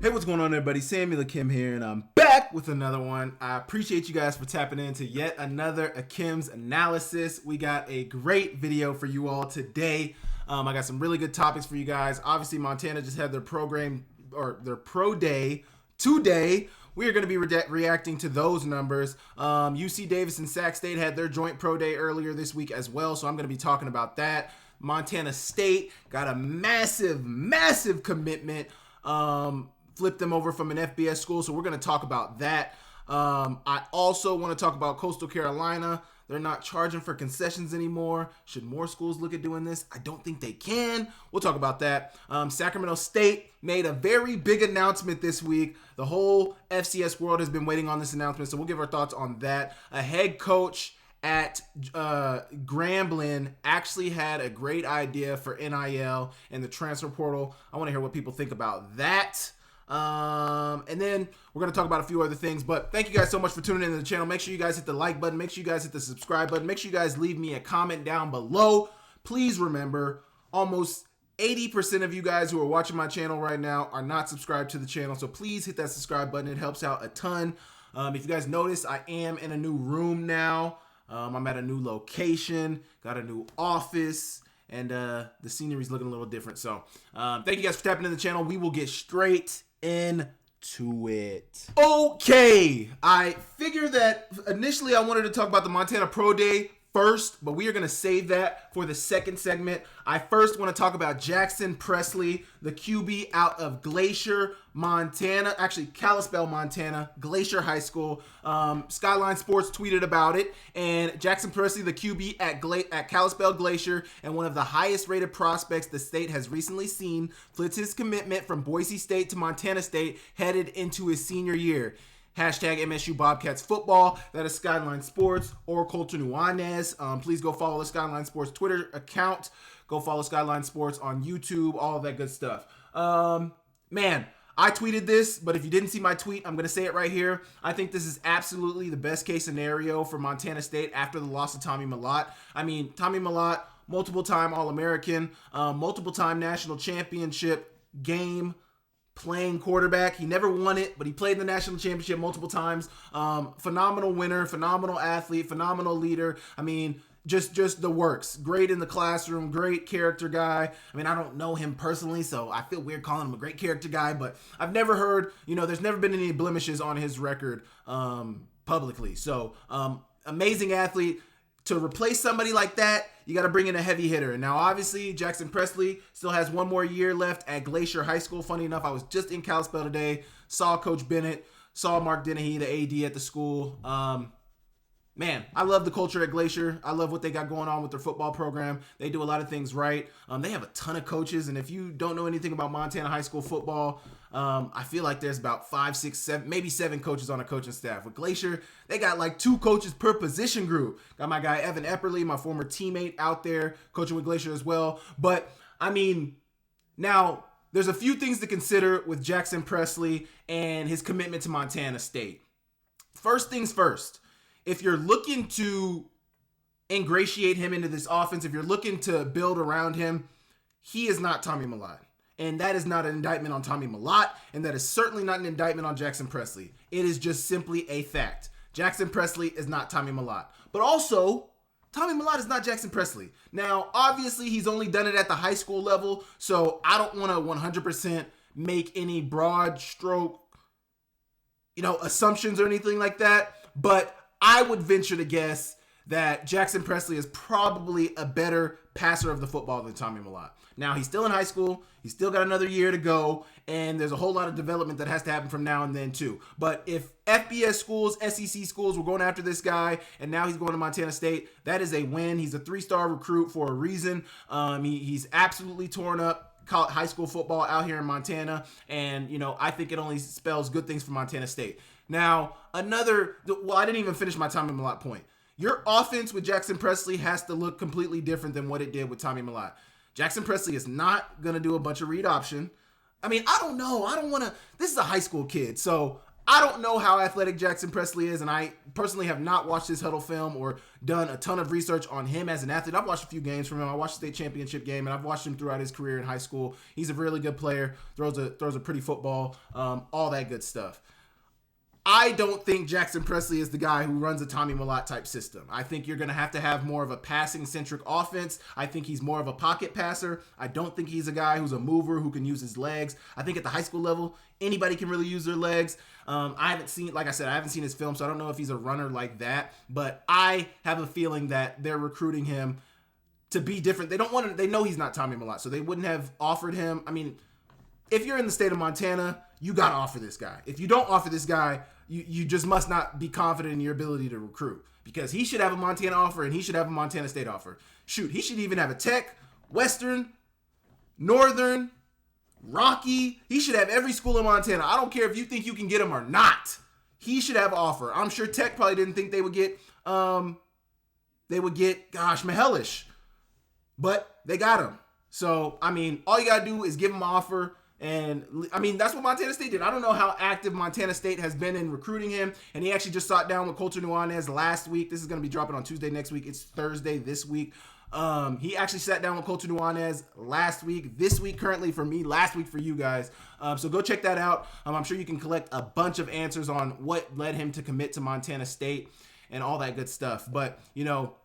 Hey, what's going on, everybody? Samuel Akem here, and I'm back with another one. I appreciate you guys for tapping into yet another Akem'S analysis. We got a great video for you all today. I got some really good topics for you guys. Obviously, Montana just had their program or their pro day today. We are going to be reacting to those numbers. UC Davis and Sac State had their joint pro day earlier this week as well, so I'm going to be talking about that. Montana State got a massive commitment. Flipped them over from an FBS school, so we're going to talk about that. I also want to talk about Coastal Carolina. They're not charging for concessions anymore. Should more schools look at doing this? I don't think they can. We'll talk about that. Sacramento State made a very big announcement this week. The whole FCS world has been waiting on this announcement, so we'll give our thoughts on that. A head coach at Grambling actually had a great idea for NIL and the transfer portal. I want to hear what people think about that. And then we're going to talk about a few other things, but thank you guys so much for tuning into the channel. Make sure you guys hit the like button. Make sure you guys hit the subscribe button. Make sure you guys leave me a comment down below. Please remember, almost 80% of you guys who are watching my channel right now are not subscribed to the channel, so please hit that subscribe button. It helps out a ton. If you guys notice, I am in a new room now. I'm at a new location, got a new office, and the scenery is looking a little different. So thank you guys for tapping in the channel. We will get straight into it. Okay, I figured that initially I wanted to talk about the Montana Pro Day first, but we are going to save that for the second segment. I first want to talk about Jackson Presley, the QB out of Glacier, Montana, actually Kalispell, Montana, Glacier High School. Skyline Sports tweeted about it, and Jackson Presley, the QB at Kalispell Glacier, and one of the highest rated prospects the state has recently seen, flips his commitment from Boise State to Montana State headed into his senior year. Hashtag MSU Bobcats football. That is Skyline Sports or Colter Nuanez. Please go follow the Skyline Sports Twitter account. Go follow Skyline Sports on YouTube, all of that good stuff. Man, I tweeted this, but if you didn't see my tweet, I'm going to say it right here. I think this is absolutely the best case scenario for Montana State after the loss of Tommy Mellott. I mean, Tommy Mellott, multiple-time All-American, multiple-time national championship game playing quarterback. He never won it, but he played in the national championship multiple times. Phenomenal winner, phenomenal athlete, phenomenal leader. I mean, just the works. Great in the classroom, great character guy. I mean, I don't know him personally, so I feel weird calling him a great character guy, but I've never heard, there's never been any blemishes on his record publicly. So, amazing athlete. To replace somebody like that, you got to bring in a heavy hitter. And now, obviously, Jackson Presley still has one more year left at Glacier High School. Funny enough, I was just in Kalispell today, saw Coach Bennett, saw Mark Dennehy, the AD at the school. Man, I love the culture at Glacier. I love what they got going on with their football program. They do a lot of things right. They have a ton of coaches, and if you don't know anything about Montana high school football, I feel like there's about 5, 6, 7, maybe 7 coaches on a coaching staff. With Glacier, they got like 2 coaches per position group. Got my guy Evan Epperly, my former teammate out there, coaching with Glacier as well. But, I mean, now there's a few things to consider with Jackson Presley and his commitment to Montana State. First things first. If you're looking to ingratiate him into this offense, if you're looking to build around him, he is not Tommy Mellott. And that is not an indictment on Tommy Mellott, and that is certainly not an indictment on Jackson Presley. It is just simply a fact. Jackson Presley is not Tommy Mellott. But also, Tommy Mellott is not Jackson Presley. Now, obviously, he's only done it at the high school level, so I don't want to 100% make any broad stroke, assumptions or anything like that, but I would venture to guess that Jackson Presley is probably a better passer of the football than Tommy Mellott. Now, he's still in high school. He's still got another year to go, and there's a whole lot of development that has to happen from now and then, too. But if FBS schools, SEC schools were going after this guy, and now he's going to Montana State, that is a win. He's a 3-star recruit for a reason. He's absolutely torn up high school football out here in Montana, and, I think it only spells good things for Montana State. Now, I didn't even finish my Tommy Mellott point. Your offense with Jackson Presley has to look completely different than what it did with Tommy Mellott. Jackson Presley is not going to do a bunch of read option. I mean, I don't know. I don't want to. This is a high school kid, so I don't know how athletic Jackson Presley is, and I personally have not watched his huddle film or done a ton of research on him as an athlete. I've watched a few games from him. I watched the state championship game, and I've watched him throughout his career in high school. He's a really good player, throws a pretty football, all that good stuff. I don't think Jackson Presley is the guy who runs a Tommy Mellott type system. I think you're going to have more of a passing-centric offense. I think he's more of a pocket passer. I don't think he's a guy who's a mover who can use his legs. I think at the high school level, anybody can really use their legs. I haven't seen his film, so I don't know if he's a runner like that. But I have a feeling that they're recruiting him to be different. They know he's not Tommy Mellott, so they wouldn't have offered him. I mean, if you're in the state of Montana, you got to offer this guy. If you don't offer this guy, you just must not be confident in your ability to recruit, because he should have a Montana offer and he should have a Montana State offer. Shoot, he should even have a Tech, Western, Northern, Rocky. He should have every school in Montana. I don't care if you think you can get him or not. He should have an offer. I'm sure Tech probably didn't think they would get Mahelish, but they got him. So, I mean, all you got to do is give him an offer. And, I mean, that's what Montana State did. I don't know how active Montana State has been in recruiting him. And he actually just sat down with Colter Nuanez last week. This is going to be dropping on Tuesday next week. It's Thursday this week. He actually sat down with Colter Nuanez last week. This week currently for me, last week for you guys. So go check that out. I'm sure you can collect a bunch of answers on what led him to commit to Montana State and all that good stuff. But, you know,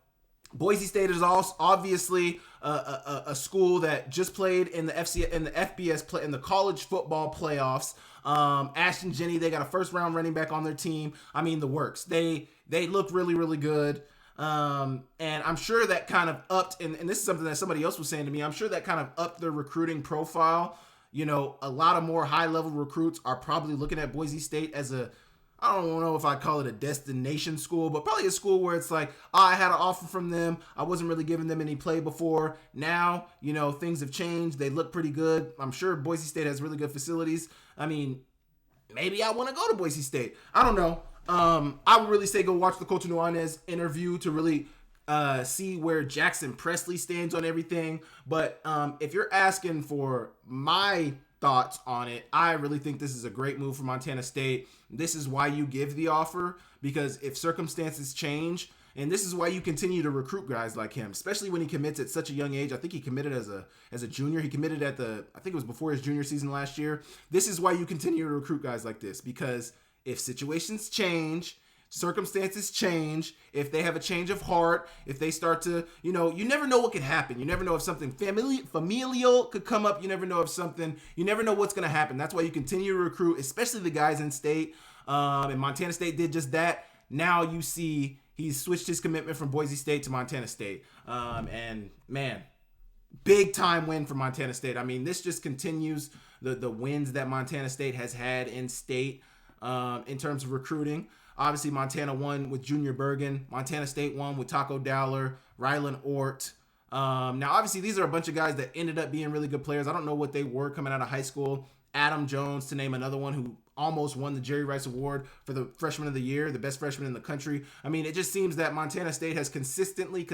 Boise State is also obviously a school that just played in the FBS in the college football playoffs. Ashton Jenny, they got a first round running back on their team. I mean, the works. They look really, really good. And I'm sure that kind of upped, and this is something that somebody else was saying to me, I'm sure that kind of upped their recruiting profile. You know, a lot of more high level recruits are probably looking at Boise State as I don't know if I call it a destination school, but probably a school where it's like, I had an offer from them. I wasn't really giving them any play before. Now, you know, things have changed. They look pretty good. I'm sure Boise State has really good facilities. I mean, maybe I want to go to Boise State. I don't know. I would really say go watch the Colter Nuanez interview to really see where Jackson Presley stands on everything. But if you're asking for my thoughts on it, I really think this is a great move for Montana State. This is why you give the offer, because if circumstances change, and this is why you continue to recruit guys like him, especially when he commits at such a young age. I think he committed as a junior. He committed I think it was before his junior season last year. This is why you continue to recruit guys like this, because if situations change, circumstances change, if they have a change of heart, if they start to, you know, you never know what could happen. You never know if something familial could come up. You never know what's going to happen. That's why you continue to recruit, especially the guys in state. And Montana State did just that. Now you see he's switched his commitment from Boise State to Montana State. And man, big time win for Montana State. I mean, this just continues the wins that Montana State has had in state in terms of recruiting. Obviously, Montana won with Junior Bergen. Montana State won with Taco Dowler, Rylan Ort. Now, obviously, these are a bunch of guys that ended up being really good players. I don't know what they were coming out of high school. Adam Jones, to name another one, who almost won the Jerry Rice Award for the freshman of the year, the best freshman in the country. I mean, it just seems that Montana State has consistently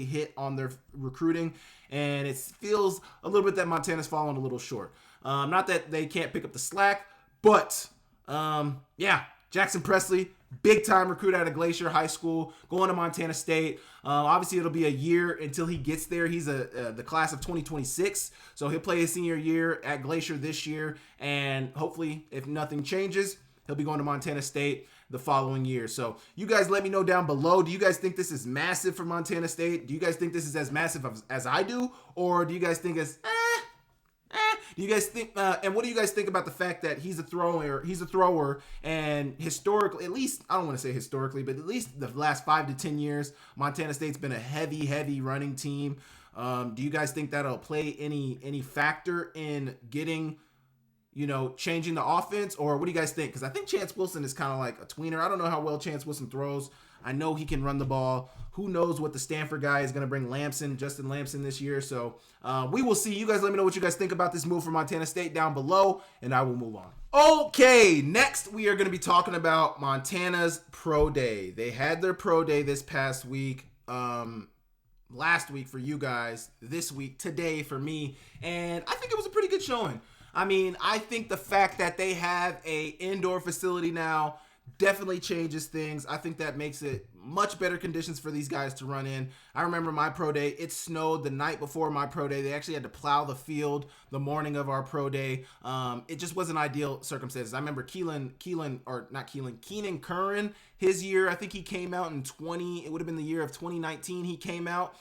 hit on their recruiting, and it feels a little bit that Montana's fallen a little short. Not that they can't pick up the slack, but yeah. Jackson Presley, big-time recruit out of Glacier High School, going to Montana State. Obviously, it'll be a year until he gets there. He's the class of 2026, so he'll play his senior year at Glacier this year, and hopefully, if nothing changes, he'll be going to Montana State the following year. So you guys let me know down below. Do you guys think this is massive for Montana State? Do you guys think this is as massive as I do, or do you guys think it's do you guys think, and what do you guys think about the fact that he's a thrower, and historically, at least, I don't want to say historically, but at least the last 5 to 10 years, Montana State's been a heavy running team. Do you guys think that'll play any factor in getting, you know, changing the offense, or what do you guys think? Because I think Chance Wilson is kind of like a tweener. I don't know how well Chance Wilson throws. I know he can run the ball. Who knows what the Stanford guy is going to bring Justin Lamson this year. So we will see. You guys let me know what you guys think about this move for Montana State down below, and I will move on. Okay, next we are going to be talking about Montana's Pro Day. They had their Pro Day this past week, last week for you guys, this week, today for me, and I think it was a pretty good showing. I mean, I think the fact that they have a indoor facility now definitely changes things. I think that makes it much better conditions for these guys to run in. I remember my pro day, it snowed the night before my pro day. They actually had to plow the field the morning of our pro day. It just wasn't ideal circumstances. I remember Keenan Curran, his year, I think he came out in it would have been the year of 2019 he came out.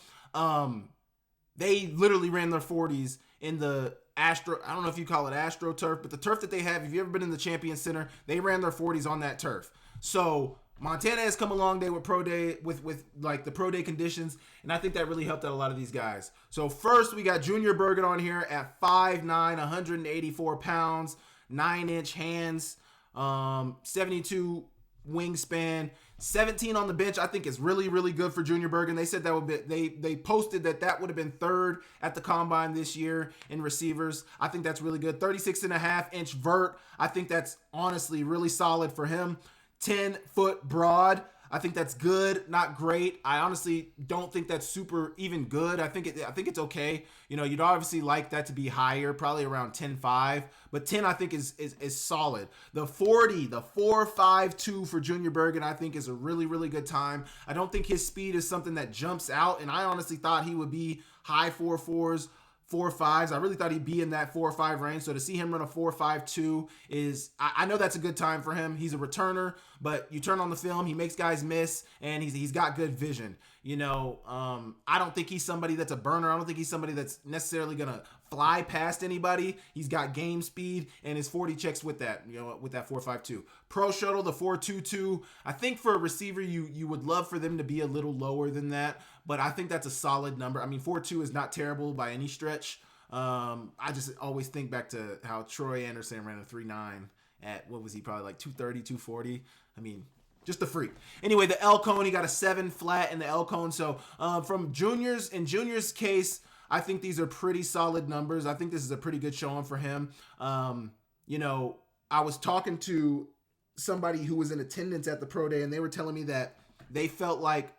They literally ran their 40s in the I don't know if you call it AstroTurf, but the turf that they have, if you've ever been in the Champions Center, they ran their 40s on that turf. So Montana has come a long day with pro day, with like the pro day conditions, and I think that really helped out a lot of these guys. So first we got Junior Bergen on here at 5'9", 184 pounds, 9-inch hands, 72 wingspan, 17 on the bench. I think is really, really good for Junior Bergen. They said that would be, they posted that would have been third at the combine this year in receivers. I think that's really good. 36.5-inch vert. I think that's honestly really solid for him. 10-foot broad. I think that's good, not great. I honestly don't think that's super even good. I think it's okay. You know, you'd obviously like that to be higher, probably around 10.5, but 10 I think is solid. The 40, the 4.52 for Junior Bergen, I think is a really, really good time. I don't think his speed is something that jumps out, and I honestly thought he would be high 4.4s. 4.5s. I really thought he'd be in that 4 or 5 range. So to see him run a 4.52 is, I know that's a good time for him. He's a returner, but you turn on the film, he makes guys miss, and he's got good vision. You know, I don't think he's somebody that's a burner. I don't think he's somebody that's necessarily gonna fly past anybody. He's got game speed, and his 40 checks with that, you know, with that 4.52. Pro Shuttle, the 4.22. I think for a receiver, you would love for them to be a little lower than that, but I think that's a solid number. I mean, 4.2 is not terrible by any stretch. I just always think back to how Troy Anderson ran a 3.9 at, what was he, probably like 230, 240. I mean, just a freak. Anyway, the L cone, he got a 7 flat in the L cone. So from juniors, in juniors case, I think these are pretty solid numbers. I think this is a pretty good showing for him. You know, I was talking to somebody who was in attendance at the pro day, and they were telling me that they felt like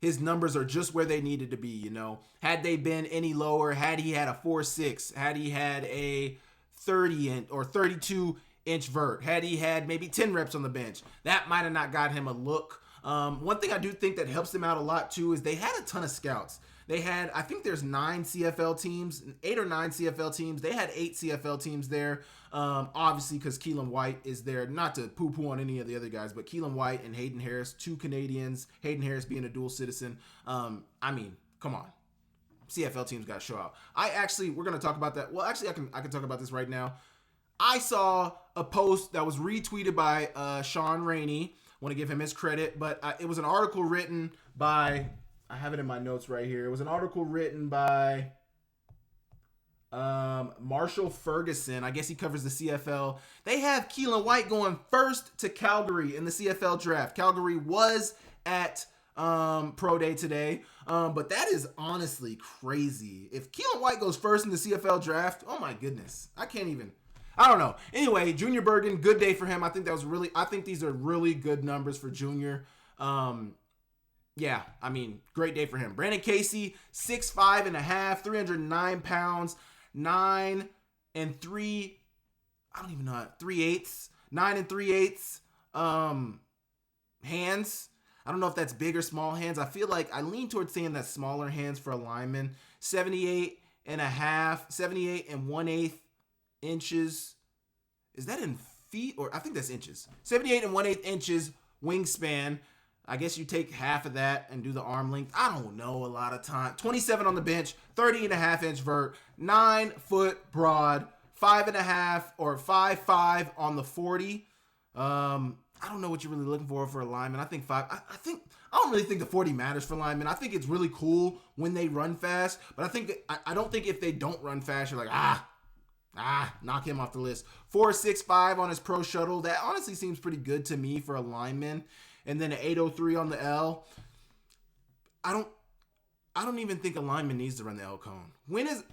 his numbers are just where they needed to be. You know, had they been any lower, had he had a 4.6, had he had a 30 or 32-inch vert, had he had maybe 10 reps on the bench, that might have not got him a look. One thing I do think that helps them out a lot too is they had a ton of scouts. They had, I think there's 9 CFL teams, 8 or 9 CFL teams. They had 8 CFL teams there. Obviously, because Keelan White is there, not to poo-poo on any of the other guys, but Keelan White and Hayden Harris, 2 Canadians, Hayden Harris being a dual citizen. I mean, come on. CFL teams got to show out. We're going to talk about that. Well, actually, I can talk about this right now. I saw a post that was retweeted by Sean Rainey. I want to give him his credit, but it was an article written by, I have it in my notes right here. It was an article written by Marshall Ferguson. I guess he covers the CFL. They have Keelan White going first to Calgary in the CFL draft. Calgary was at pro day today, but that is honestly crazy. If Keelan White goes first in the CFL draft, oh my goodness, I don't know. Anyway, Junior Bergen, good day for him. I think these are really good numbers for Junior. Yeah, I mean, great day for him. Brandon Casey, 6'5.5", 309 pounds, 9 3/8, 9 3/8 hands. I don't know if that's big or small hands. I feel like I lean towards saying that's smaller hands for a lineman. 78 1/8 inches. Is that in feet, or I think that's inches? 78 1/8 inches wingspan. I guess you take half of that and do the arm length. I don't know a lot of time. 27 on the bench, 30.5-inch vert, 9-foot broad, 5.5 or 5.5 on the 40. I don't know what you're really looking for a lineman. I think 5. I don't really think the 40 matters for linemen. I think it's really cool when they run fast, but I don't think if they don't run fast, you're like, knock him off the list. 4.65 on his pro shuttle. That honestly seems pretty good to me for a lineman. And then an 8.03 on the L. I don't even think a lineman needs to run the L cone. When is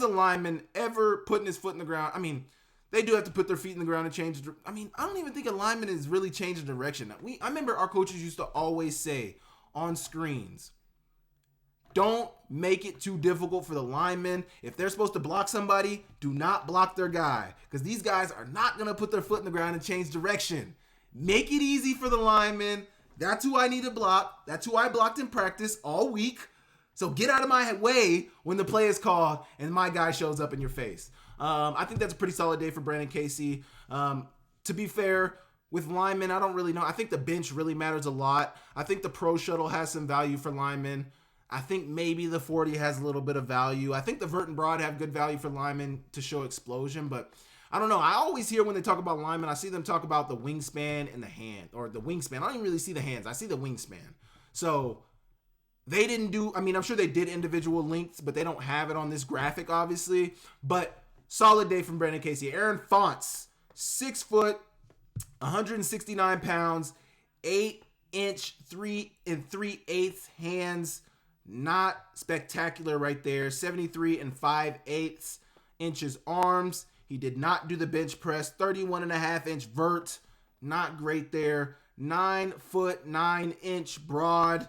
a lineman ever putting his foot in the ground? I mean, they do have to put their feet in the ground and change. I mean, I don't even think a lineman is really changing direction. I remember our coaches used to always say on screens, Don't make it too difficult for the linemen. If they're supposed to block somebody, do not block their guy, because these guys are not going to put their foot in the ground and change direction. Make it easy for the linemen. That's who I need to block. That's who I blocked in practice all week. So get out of my way when the play is called and my guy shows up in your face. I think that's a pretty solid day for Brandon Casey. To be fair, with linemen, I don't really know. I think the bench really matters a lot. I think the pro shuttle has some value for linemen. I think maybe the 40 has a little bit of value. I think the vert and broad have good value for linemen to show explosion, but I don't know. I always hear when they talk about linemen, I see them talk about the wingspan and the hand, or the wingspan. I don't even really see the hands. I see the wingspan. So they didn't do, I mean, I'm sure they did individual lengths, but they don't have it on this graphic, obviously. But solid day from Brandon Casey. Aaron Fonts, 6 foot, 169 pounds, 8-inch, 3 3/8 hands. Not spectacular right there. 73 5/8 inches arms. He did not do the bench press. 31.5-inch vert. Not great there. 9 foot, 9-inch broad.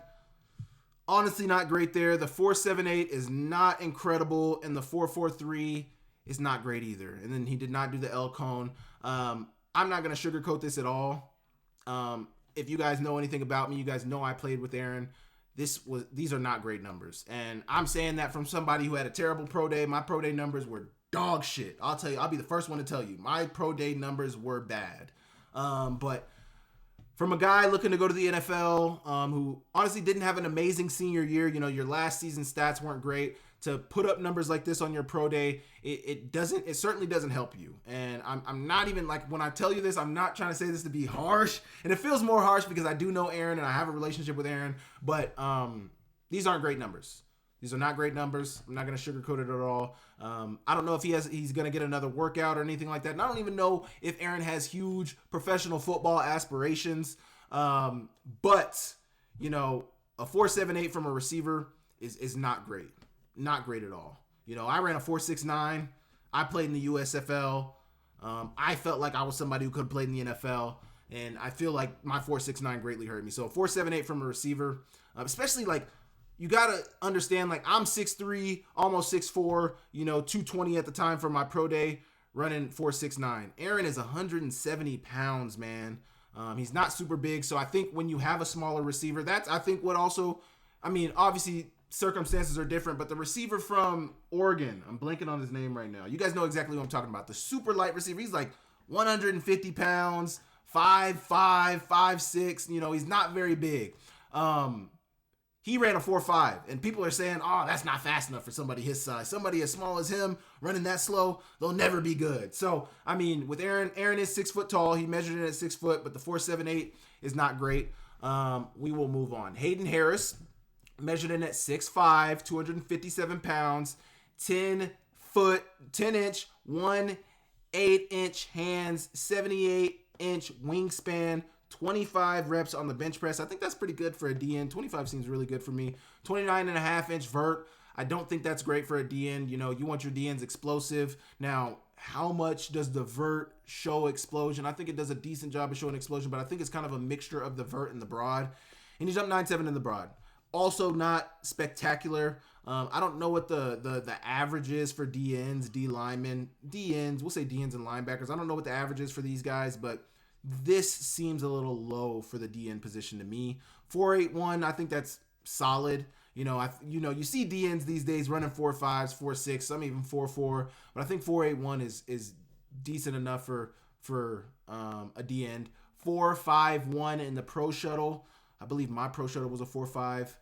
Honestly, not great there. The 4.78 is not incredible, and the 4.43 is not great either. And then he did not do the L cone. I'm not going to sugarcoat this at all. If you guys know anything about me, you guys know I played with Aaron. These are not great numbers. And I'm saying that from somebody who had a terrible pro day. My pro day numbers were dog shit. I'll tell you, I'll be the first one to tell you. My pro day numbers were bad. But from a guy looking to go to the NFL, who honestly didn't have an amazing senior year, you know, your last season stats weren't great, to put up numbers like this on your pro day, it certainly doesn't help you. And I'm not even, like, when I tell you this, I'm not trying to say this to be harsh, and it feels more harsh because I do know Aaron and I have a relationship with Aaron, but these aren't great numbers. These are not great numbers. I'm not going to sugarcoat it at all. I don't know if he's going to get another workout or anything like that. And I don't even know if Aaron has huge professional football aspirations. But, you know, a 4.78 from a receiver is not great. Not great at all. You know, I ran a 4.69. I played in the USFL. I felt like I was somebody who could have played in the NFL. And I feel like my 4.69 greatly hurt me. So a 4.78 from a receiver, especially, like, you got to understand, like, I'm 6'3", almost 6'4", you know, 220 at the time for my pro day, running 4.69. Aaron is 170 pounds, man. He's not super big. So I think when you have a smaller receiver, that's, I think, what also, I mean, obviously circumstances are different, but the receiver from Oregon, I'm blanking on his name right now. You guys know exactly what I'm talking about. The super light receiver. He's like 150 pounds, 5'5", 5'6". You know, he's not very big. He ran a 4.5, and people are saying, oh, that's not fast enough for somebody his size. Somebody as small as him running that slow, they'll never be good. So, I mean, with Aaron is 6 foot tall. He measured it at 6 foot, but the 4.78 is not great. We will move on. Hayden Harris measured in at 6'5", 257 pounds, 10 inch, 1/8-inch hands, 78-inch wingspan, 25 reps on the bench press. I think that's pretty good for a DN. 25 seems really good for me. 29.5-inch vert. I don't think that's great for a DN. You know, you want your DNs explosive. Now, how much does the vert show explosion? I think it does a decent job of showing explosion, but I think it's kind of a mixture of the vert and the broad. And he jumped 9.7 in the broad. Also not spectacular. I don't know what the average is for DNs, D linemen, DNs. We'll say DNs and linebackers. I don't know what the average is for these guys, but this seems a little low for the DN position to me. 4.81, I think that's solid. You know, you see DNs these days running 4.5s, 4.6, some even 4.4, but I think 4.81 is decent enough for a DN. 4.51 in the pro shuttle. I believe my pro shuttle was a 4.5.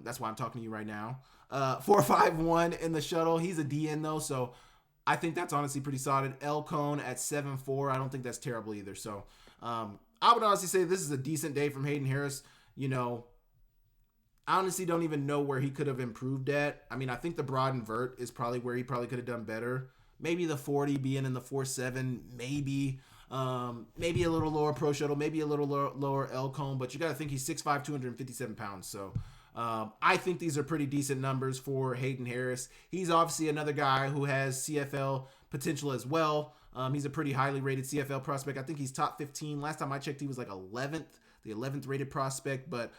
That's why I'm talking to you right now. 4.51 in the shuttle. He's a DN though, so I think that's honestly pretty solid. L cone at 7.4. I don't think that's terrible either. So I would honestly say this is a decent day from Hayden Harris. You know, I honestly don't even know where he could have improved at. I mean, I think the broad and vert is probably where he probably could have done better. Maybe the 40 being in the 4.7, maybe. Maybe a little lower pro shuttle, maybe a little lower L cone, but you got to think he's 6'5", 257 pounds. So I think these are pretty decent numbers for Hayden Harris. He's obviously another guy who has CFL potential as well. He's a pretty highly rated CFL prospect. I think he's top 15. Last time I checked, he was like 11th, the 11th rated prospect. But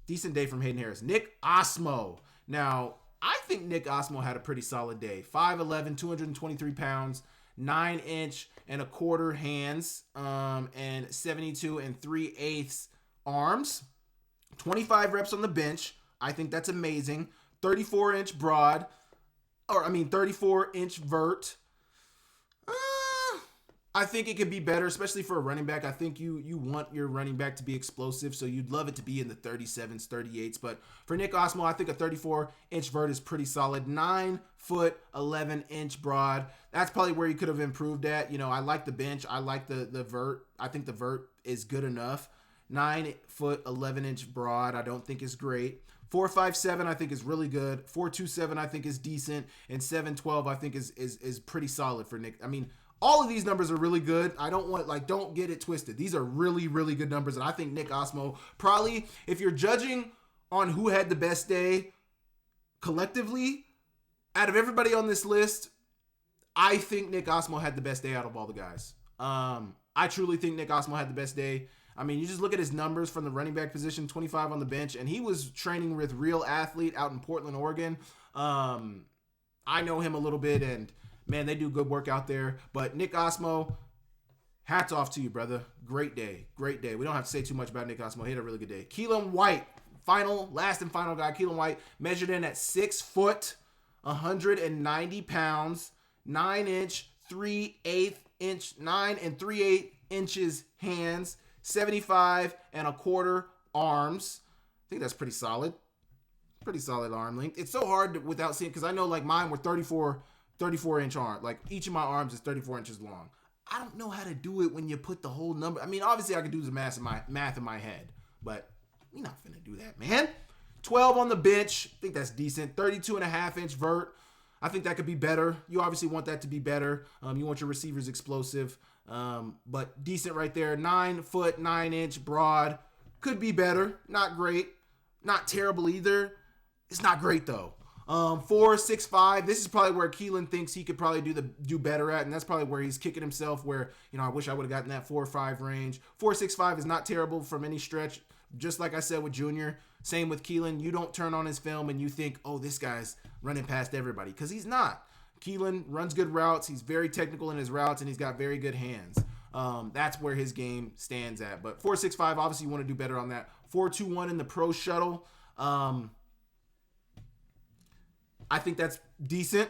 Decent day from Hayden Harris. Nick Osmo. Now, I think Nick Osmo had a pretty solid day. 5'11", 223 pounds, 9" and a quarter hands, and 72 3/8 arms. 25 reps on the bench. I think that's amazing. 34-inch broad, 34-inch vert. I think it could be better, especially for a running back. I think you want your running back to be explosive, so you'd love it to be in the 37s, 38s. But for Nick Osmo, I think a 34-inch vert is pretty solid. 9 foot, 11-inch broad. That's probably where you could have improved at. You know, I like the bench. I like the vert. I think the vert is good enough. 9 foot, 11-inch broad, I don't think is great. 4.57 I think is really good. 4.27 I think is decent, and 7.12 I think is pretty solid for Nick. I mean, all of these numbers are really good. I don't get it twisted. These are really, really good numbers, and I think Nick Osmo probably, if you're judging on who had the best day collectively, out of everybody on this list, I think Nick Osmo had the best day out of all the guys. I truly think Nick Osmo had the best day. I mean, you just look at his numbers from the running back position, 25 on the bench, and he was training with Real Athlete out in Portland, Oregon. I know him a little bit, and man, they do good work out there. But Nick Osmo, hats off to you, brother. Great day. Great day. We don't have to say too much about Nick Osmo. He had a really good day. Keelan White, last and final guy. Keelan White measured in at 6 foot, 190 pounds, 9 and 3/8 inches hands, 75 and a quarter arms. I think that's pretty solid. Pretty solid arm length. It's so hard without seeing, because I know like mine were 34-inch arm. Like each of my arms is 34 inches long. I don't know how to do it when you put the whole number. I mean, obviously I could do the math in my head, but we're not finna do that, man. 12 on the bench. I think that's decent. 32.5-inch vert. I think that could be better. You obviously want that to be better. You want your receivers explosive, but decent right there. 9 foot, 9-inch broad. Could be better. Not great. Not terrible either. It's not great though. 4.65. This is probably where Keelan thinks he could probably do better at, and that's probably where he's kicking himself. Where, you know, I wish I would have gotten that 4 or 5 range. 4.65 is not terrible from any stretch. Just like I said with Junior, same with Keelan. You don't turn on his film and you think, oh, this guy's running past everybody, because he's not. Keelan runs good routes. He's very technical in his routes, and he's got very good hands. That's where his game stands at. But 4.65, obviously you want to do better on that. 4.21 in the pro shuttle. I think that's decent.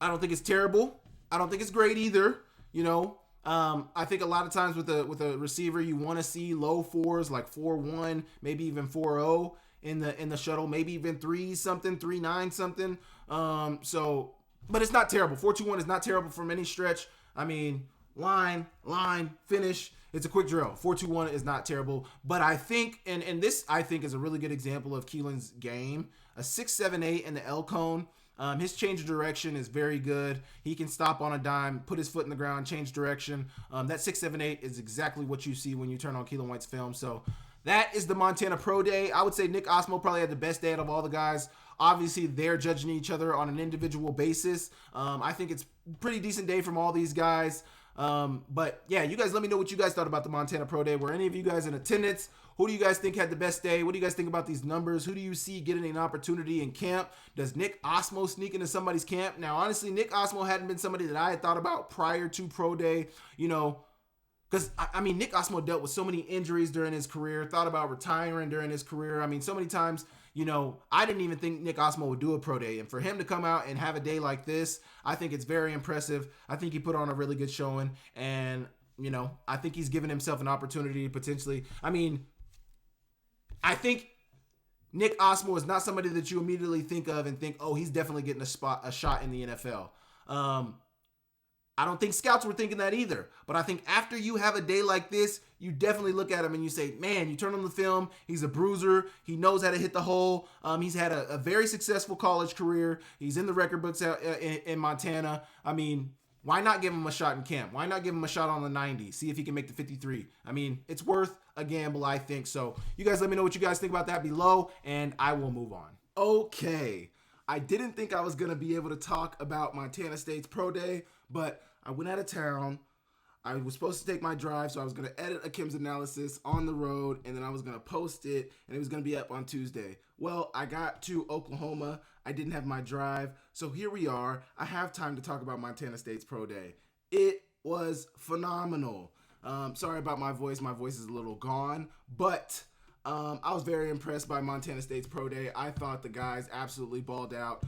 I don't think it's terrible. I don't think it's great either. You know, I think a lot of times with a receiver, you want to see low 4s, like 4.1, maybe even 4.0 in the shuttle, maybe even 3.9 something. So, but it's not terrible. 4.21 is not terrible from any stretch. I mean, line, finish. It's a quick drill. 4.21 is not terrible. But I think, and this I think is a really good example of Keelan's game. A 6.78 in the L cone. His change of direction is very good. He can stop on a dime, put his foot in the ground, change direction. That 6.78 is exactly what you see when you turn on Keelan White's film. So that is the Montana Pro Day. I would say Nick Osmo probably had the best day out of all the guys. Obviously, they're judging each other on an individual basis. I think it's a pretty decent day from all these guys. But yeah, you guys let me know what you guys thought about the Montana Pro Day. Were any of you guys in attendance? Who do you guys think had the best day? What do you guys think about these numbers? Who do you see getting an opportunity in camp? Does Nick Osmo sneak into somebody's camp? Now, honestly, Nick Osmo hadn't been somebody that I had thought about prior to Pro Day, you know, because, I mean, Nick Osmo dealt with so many injuries during his career, thought about retiring during his career. I mean, so many times, you know, I didn't even think Nick Osmo would do a pro day. And for him to come out and have a day like this, I think it's very impressive. I think he put on a really good showing. And, you know, I think he's given himself an opportunity to potentially, I mean, I think Nick Osmo is not somebody that you immediately think of and think, oh, he's definitely getting a shot in the NFL. I don't think scouts were thinking that either. But I think after you have a day like this, you definitely look at him and you say, man, you turn on the film, he's a bruiser. He knows how to hit the hole. He's had a very successful college career. He's in the record books out in Montana. I mean, why not give him a shot in camp? Why not give him a shot on the 90? See if he can make the 53. I mean, it's worth a gamble, I think. So you guys let me know what you guys think about that below, and I will move on. Okay. I didn't think I was going to be able to talk about Montana State's Pro Day, but I went out of town. I was supposed to take my drive, so I was going to edit Akem'S analysis on the road, and then I was going to post it, and it was going to be up on Tuesday. Well, I got to Oklahoma. I didn't have my drive, so here we are. I have time to talk about Montana State's Pro Day. It was phenomenal. Sorry about my voice. My voice is a little gone, but I was very impressed by Montana State's Pro Day. I thought the guys absolutely balled out.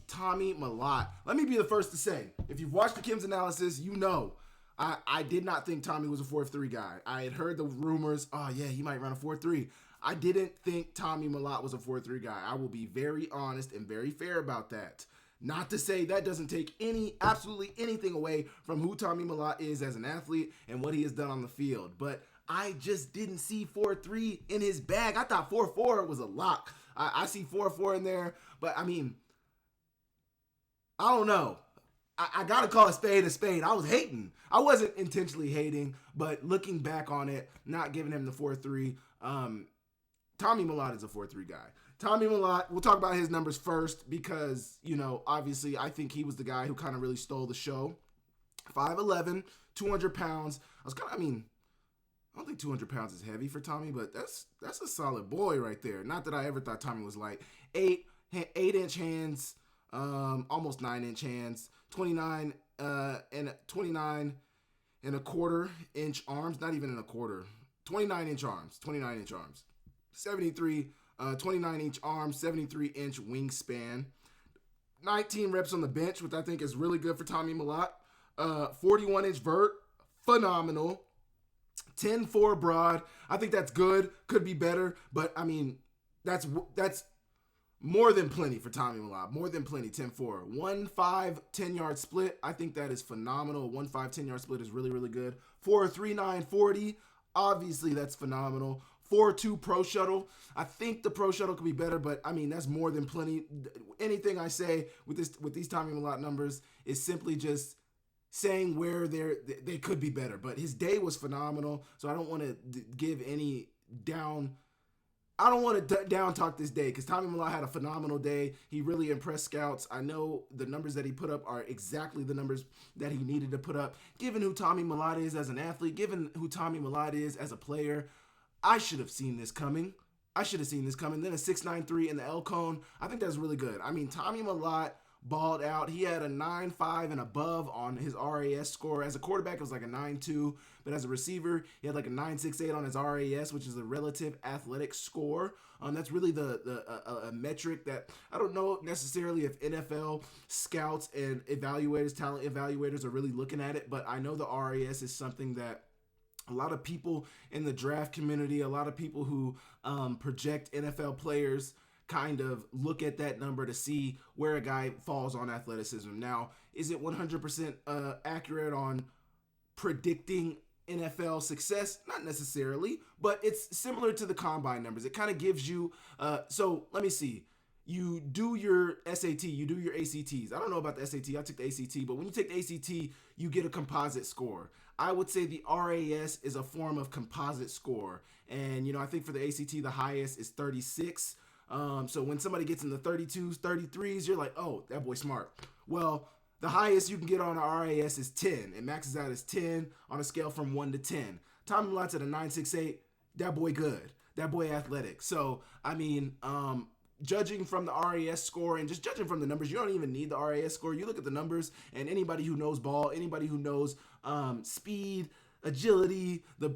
Tommy Mellott. Let me be the first to say, if you've watched Akem'S analysis, you know I did not think Tommy was a 4-3 guy. I had heard the rumors, oh yeah, he might run a 4-3. I didn't think Tommy Mellott was a 4-3 guy. I will be very honest and very fair about that. Not to say that doesn't take absolutely anything away from who Tommy Mellott is as an athlete and what he has done on the field. But I just didn't see 4-3 in his bag. I thought 4-4 was a lock. I see 4-4 in there, but I mean, I don't know. I got to call a spade a spade. I was hating. I wasn't intentionally hating, but looking back on it, not giving him the 4-3, Tommy Mellott is a 4-3 guy. Tommy Mellott, we'll talk about his numbers first because, you know, obviously I think he was the guy who kind of really stole the show. 5'11", 200 pounds. I don't think 200 pounds is heavy for Tommy, but that's a solid boy right there. Not that I ever thought Tommy was light. 8-inch hands, almost 9-inch hands. 29 and a quarter inch arms, not even in a quarter. 29-inch arms. 29-inch arms, 73-inch wingspan. 19 reps on the bench, which I think is really good for Tommy Mellott. 41-inch vert, phenomenal. 10-4 broad. I think that's good. Could be better, but I mean, that's more than plenty for Tommy Mellott. More than plenty. 10-4. 1-5 10-yard split. I think that is phenomenal. 1-5 10-yard split is really, really good. 4.39 40. Obviously, that's phenomenal. 4.2 pro shuttle. I think the pro shuttle could be better, but I mean, that's more than plenty. Anything I say with these Tommy Mellott numbers is simply just saying where they could be better. But his day was phenomenal, so I don't want to give any down. I don't want to down talk this day because Tommy Mellott had a phenomenal day. He really impressed scouts. I know the numbers that he put up are exactly the numbers that he needed to put up. Given who Tommy Mellott is as an athlete, given who Tommy Mellott is as a player, I should have seen this coming. Then a 6.93 in the L cone. I think that's really good. I mean, Tommy Mellott balled out. He had a 9.5 and above on his RAS score. As a quarterback, it was like a 9.2, but as a receiver, he had like a 9.68 on his RAS, which is a relative athletic score. That's really a metric that I don't know necessarily if NFL scouts and evaluators, talent evaluators are really looking at it, but I know the RAS is something that a lot of people in the draft community, a lot of people who project NFL players kind of look at that number to see where a guy falls on athleticism. Now, is it 100% accurate on predicting NFL success? Not necessarily, but it's similar to the combine numbers. It kind of gives you, so let me see. You do your SAT, you do your ACTs. I don't know about the SAT, I took the ACT, but when you take the ACT, you get a composite score. I would say the RAS is a form of composite score. And, you know, I think for the ACT, the highest is 36. So when somebody gets in the 32s, 33s, you're like, oh, that boy's smart. Well, the highest you can get on a RAS is 10. It maxes out as 10 on a scale from 1 to 10. Tommy Mellott's at a 9.68. That boy good. That boy athletic. So, I mean, judging from the RAS score and just judging from the numbers, you don't even need the RAS score. You look at the numbers, and anybody who knows ball, anybody who knows speed, agility, the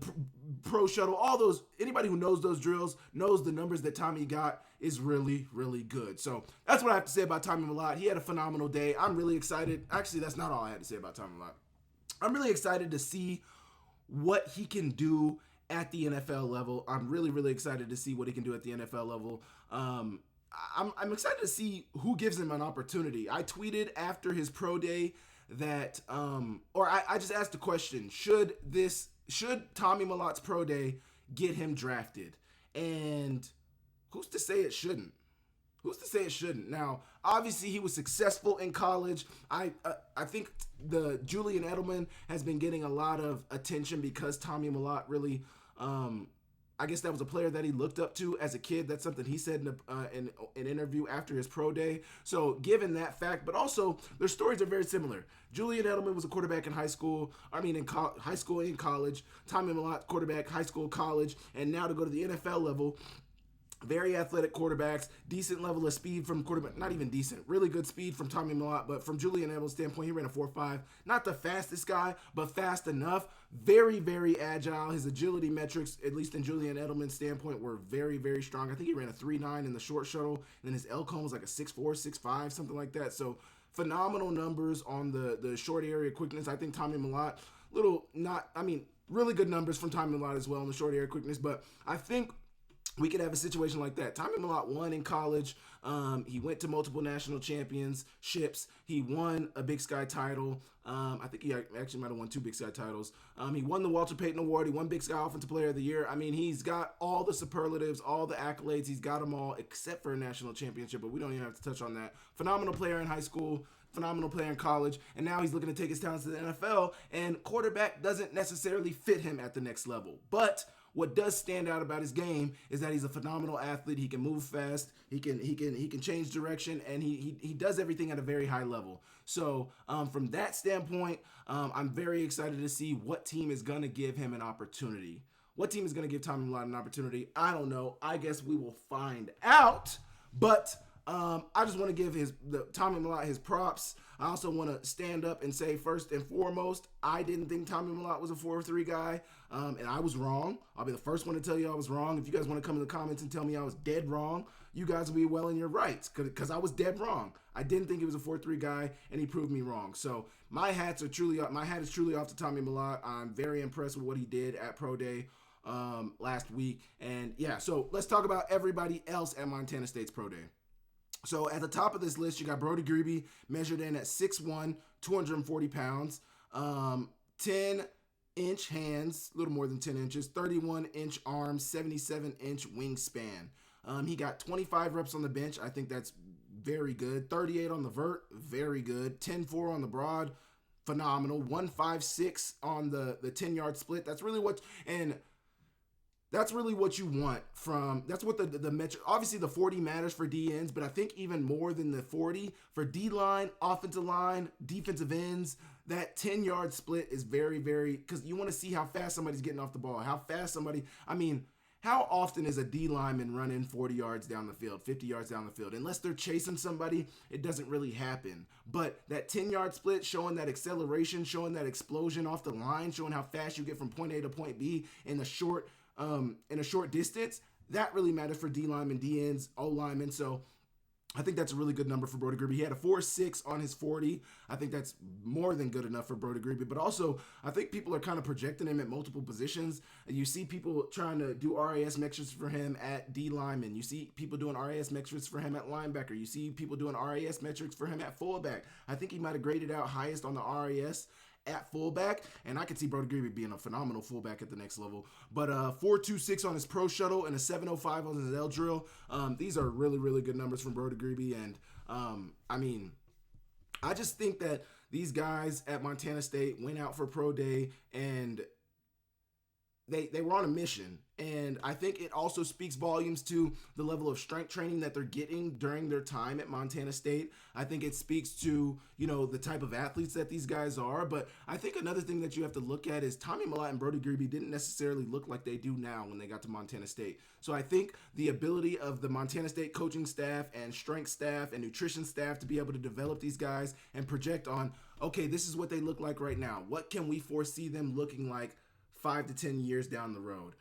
pro shuttle, all those, anybody who knows those drills knows the numbers that Tommy got is really, really good. So that's what I have to say about Tommy Mellott. He had a phenomenal day. I'm really excited. Actually, that's not all I had to say about Tommy Mellott. I'm really excited to see what he can do at the NFL level. I'm really, really excited to see what he can do at the NFL level. I'm excited to see who gives him an opportunity. I tweeted after his pro day that, I just asked the question, should Tommy Mellott's pro day get him drafted? And who's to say it shouldn't? Who's to say it shouldn't? Now, obviously, he was successful in college. I think the Julian Edelman has been getting a lot of attention because Tommy Mellott really I guess that was a player that he looked up to as a kid. That's something he said in an interview after his pro day. So given that fact, but also their stories are very similar. Julian Edelman was a quarterback in high school. High school and college. Tommy Mellott, quarterback, high school, college, and now to go to the NFL level. Very athletic quarterbacks, decent level of speed from quarterback, not even decent, really good speed from Tommy Mellott, but from Julian Edelman's standpoint, he ran a 4.5. Not the fastest guy, but fast enough. Very, very agile. His agility metrics, at least in Julian Edelman's standpoint, were very, very strong. I think he ran a 3.9 in the short shuttle, and then his L cone was like a 6.4, 6.5, something like that. So phenomenal numbers on the short area quickness. I think Tommy Mellott, really good numbers from Tommy Mellott as well in the short area quickness, but I think we could have a situation like that. Tommy Mellott won in college. He went to multiple national championships. He won a Big Sky title. I think he actually might have won 2 Big Sky titles. He won the Walter Payton Award. He won Big Sky Offensive Player of the Year. I mean, he's got all the superlatives, all the accolades. He's got them all except for a national championship, but we don't even have to touch on that. Phenomenal player in high school. Phenomenal player in college, and now he's looking to take his talents to the NFL, and quarterback doesn't necessarily fit him at the next level. But what does stand out about his game is that he's a phenomenal athlete. He can move fast. He can change direction, and he does everything at a very high level. So from that standpoint, I'm very excited to see what team is going to give him an opportunity. What team is going to give Tommy Mellott an opportunity? I don't know. I guess we will find out. But I just want to give Tommy Mellott his props. I also want to stand up and say, first and foremost, I didn't think Tommy Mellott was a 4.3 guy, and I was wrong. I'll be the first one to tell you I was wrong. If you guys want to come in the comments and tell me I was dead wrong, you guys will be well in your rights, because I was dead wrong. I didn't think he was a 4.3 guy, and he proved me wrong. So my hat is truly off to Tommy Mellott. I'm very impressed with what he did at Pro Day last week. And yeah, so let's talk about everybody else at Montana State's Pro Day. So at the top of this list, you got Brody Grebe, measured in at 6'1", 240 pounds, 10-inch hands, a little more than 10 inches, 31-inch arms, 77-inch wingspan. He got 25 reps on the bench. I think that's very good. 38 on the vert, very good. 10-4 on the broad, phenomenal. 156 on the 10-yard split. That's really what you want from, that's what the metric, obviously the 40 matters for DNs, but I think even more than the 40 for D-line, offensive line, defensive ends, that 10-yard split is very, very, because you want to see how fast somebody's getting off the ball, how often is a D lineman running 40 yards down the field, 50 yards down the field? Unless they're chasing somebody, it doesn't really happen. But that 10-yard split, showing that acceleration, showing that explosion off the line, showing how fast you get from point A to point B in a short distance, that really matters for D linemen, DNs, O linemen. So I think that's a really good number for Brody Grebe. He had a 4.6 on his 40. I think that's more than good enough for Brody Grebe. But also, I think people are kind of projecting him at multiple positions. You see people trying to do RAS metrics for him at D lineman. You see people doing RAS metrics for him at linebacker. You see people doing RAS metrics for him at fullback. I think he might have graded out highest on the RAS at fullback, and I could see Brody Grebe being a phenomenal fullback at the next level. But 4.26 on his pro shuttle and a 7.05 on his L drill. These are really, really good numbers from Brody Grebe, and I just think that these guys at Montana State went out for pro day and they were on a mission. And I think it also speaks volumes to the level of strength training that they're getting during their time at Montana State. I think it speaks to, the type of athletes that these guys are. But I think another thing that you have to look at is Tommy Mellott and Brody Grebe didn't necessarily look like they do now when they got to Montana State. So I think the ability of the Montana State coaching staff and strength staff and nutrition staff to be able to develop these guys and project on, okay, this is what they look like right now. What can we foresee them looking like 5 to 10 years down the road?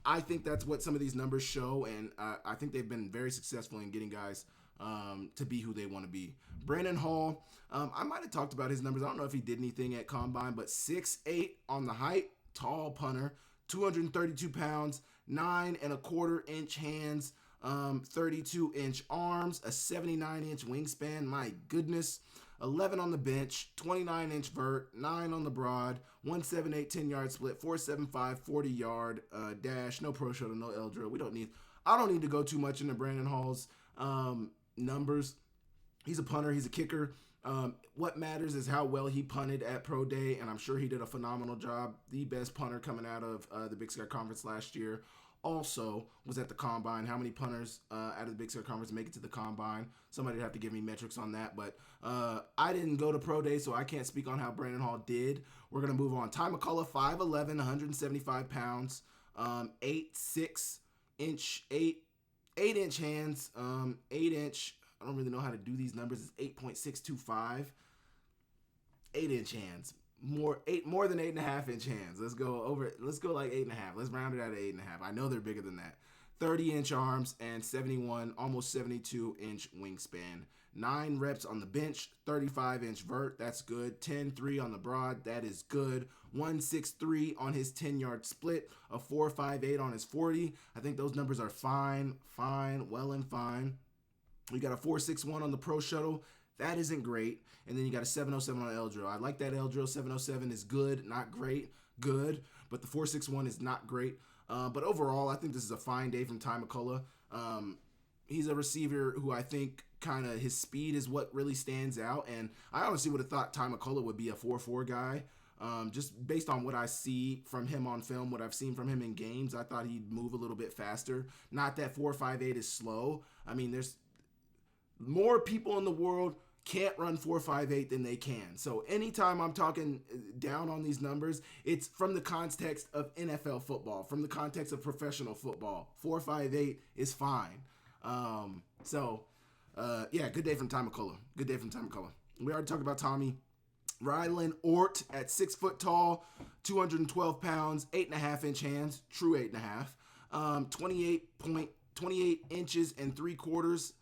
I think that's what some of these numbers show, and I think they've been very successful in getting guys to be who they want to be. Brandon Hall, I might have talked about his numbers. I don't know if he did anything at Combine, but 6'8" on the height, tall punter, 232 pounds, 9.25-inch hands, 32-inch arms, a 79-inch wingspan. My goodness. 11 on the bench, 29-inch vert, 9 on the broad, 178 10-yard split, 475 40-yard dash, no pro shuttle, no L drill. I don't need to go too much into Brandon Hall's numbers. He's a punter, he's a kicker. What matters is how well he punted at Pro Day, and I'm sure he did a phenomenal job. The best punter coming out of the Big Sky Conference last year. also was at the combine. How many punters out of the Big Sky Conference make it to the combine? Somebody would have to give me metrics on that, but I didn't go to pro day, so I can't speak on how Brandon Hall did. We're gonna move on. Ty McCullough, 5'11", 175 pounds, 8'6" inch, 8-inch hands, 8-inch. I don't really know how to do these numbers. It's 8.625. 8-inch hands. More than 8.5-inch hands. Let's go like 8.5. Let's round it out to 8.5. I know they're bigger than that. 30-inch arms and 71, almost 72-inch wingspan. 9 reps on the bench, 35-inch vert. That's good. 10-3 on the broad. That is good. 163 on his 10-yard split. A 4.58 on his 40. I think those numbers are fine, well and fine. We got a 4.61 on the pro shuttle. That isn't great. And then you got a 707 on L drill. I like that L drill. 707 is good, not great, good. But the 461 is not great. But overall, I think this is a fine day from Ty McCullough. He's a receiver who I think kind of his speed is what really stands out. And I honestly would have thought Ty McCullough would be a 4.4 guy. Just based on what I see from him on film, what I've seen from him in games, I thought he'd move a little bit faster. Not that 4.58 is slow. I mean, there's more people in the world can't run 4.58 than they can. So anytime I'm talking down on these numbers, it's from the context of NFL football, from the context of professional football. 4.58 is fine. Yeah, good day from Ty McCullough. Good day from Ty McCullough. We already talked about Tommy. Rylan Ort at 6 foot tall, 212 pounds, 8.5-inch hands, true 8.5, 28 inches and 3/4,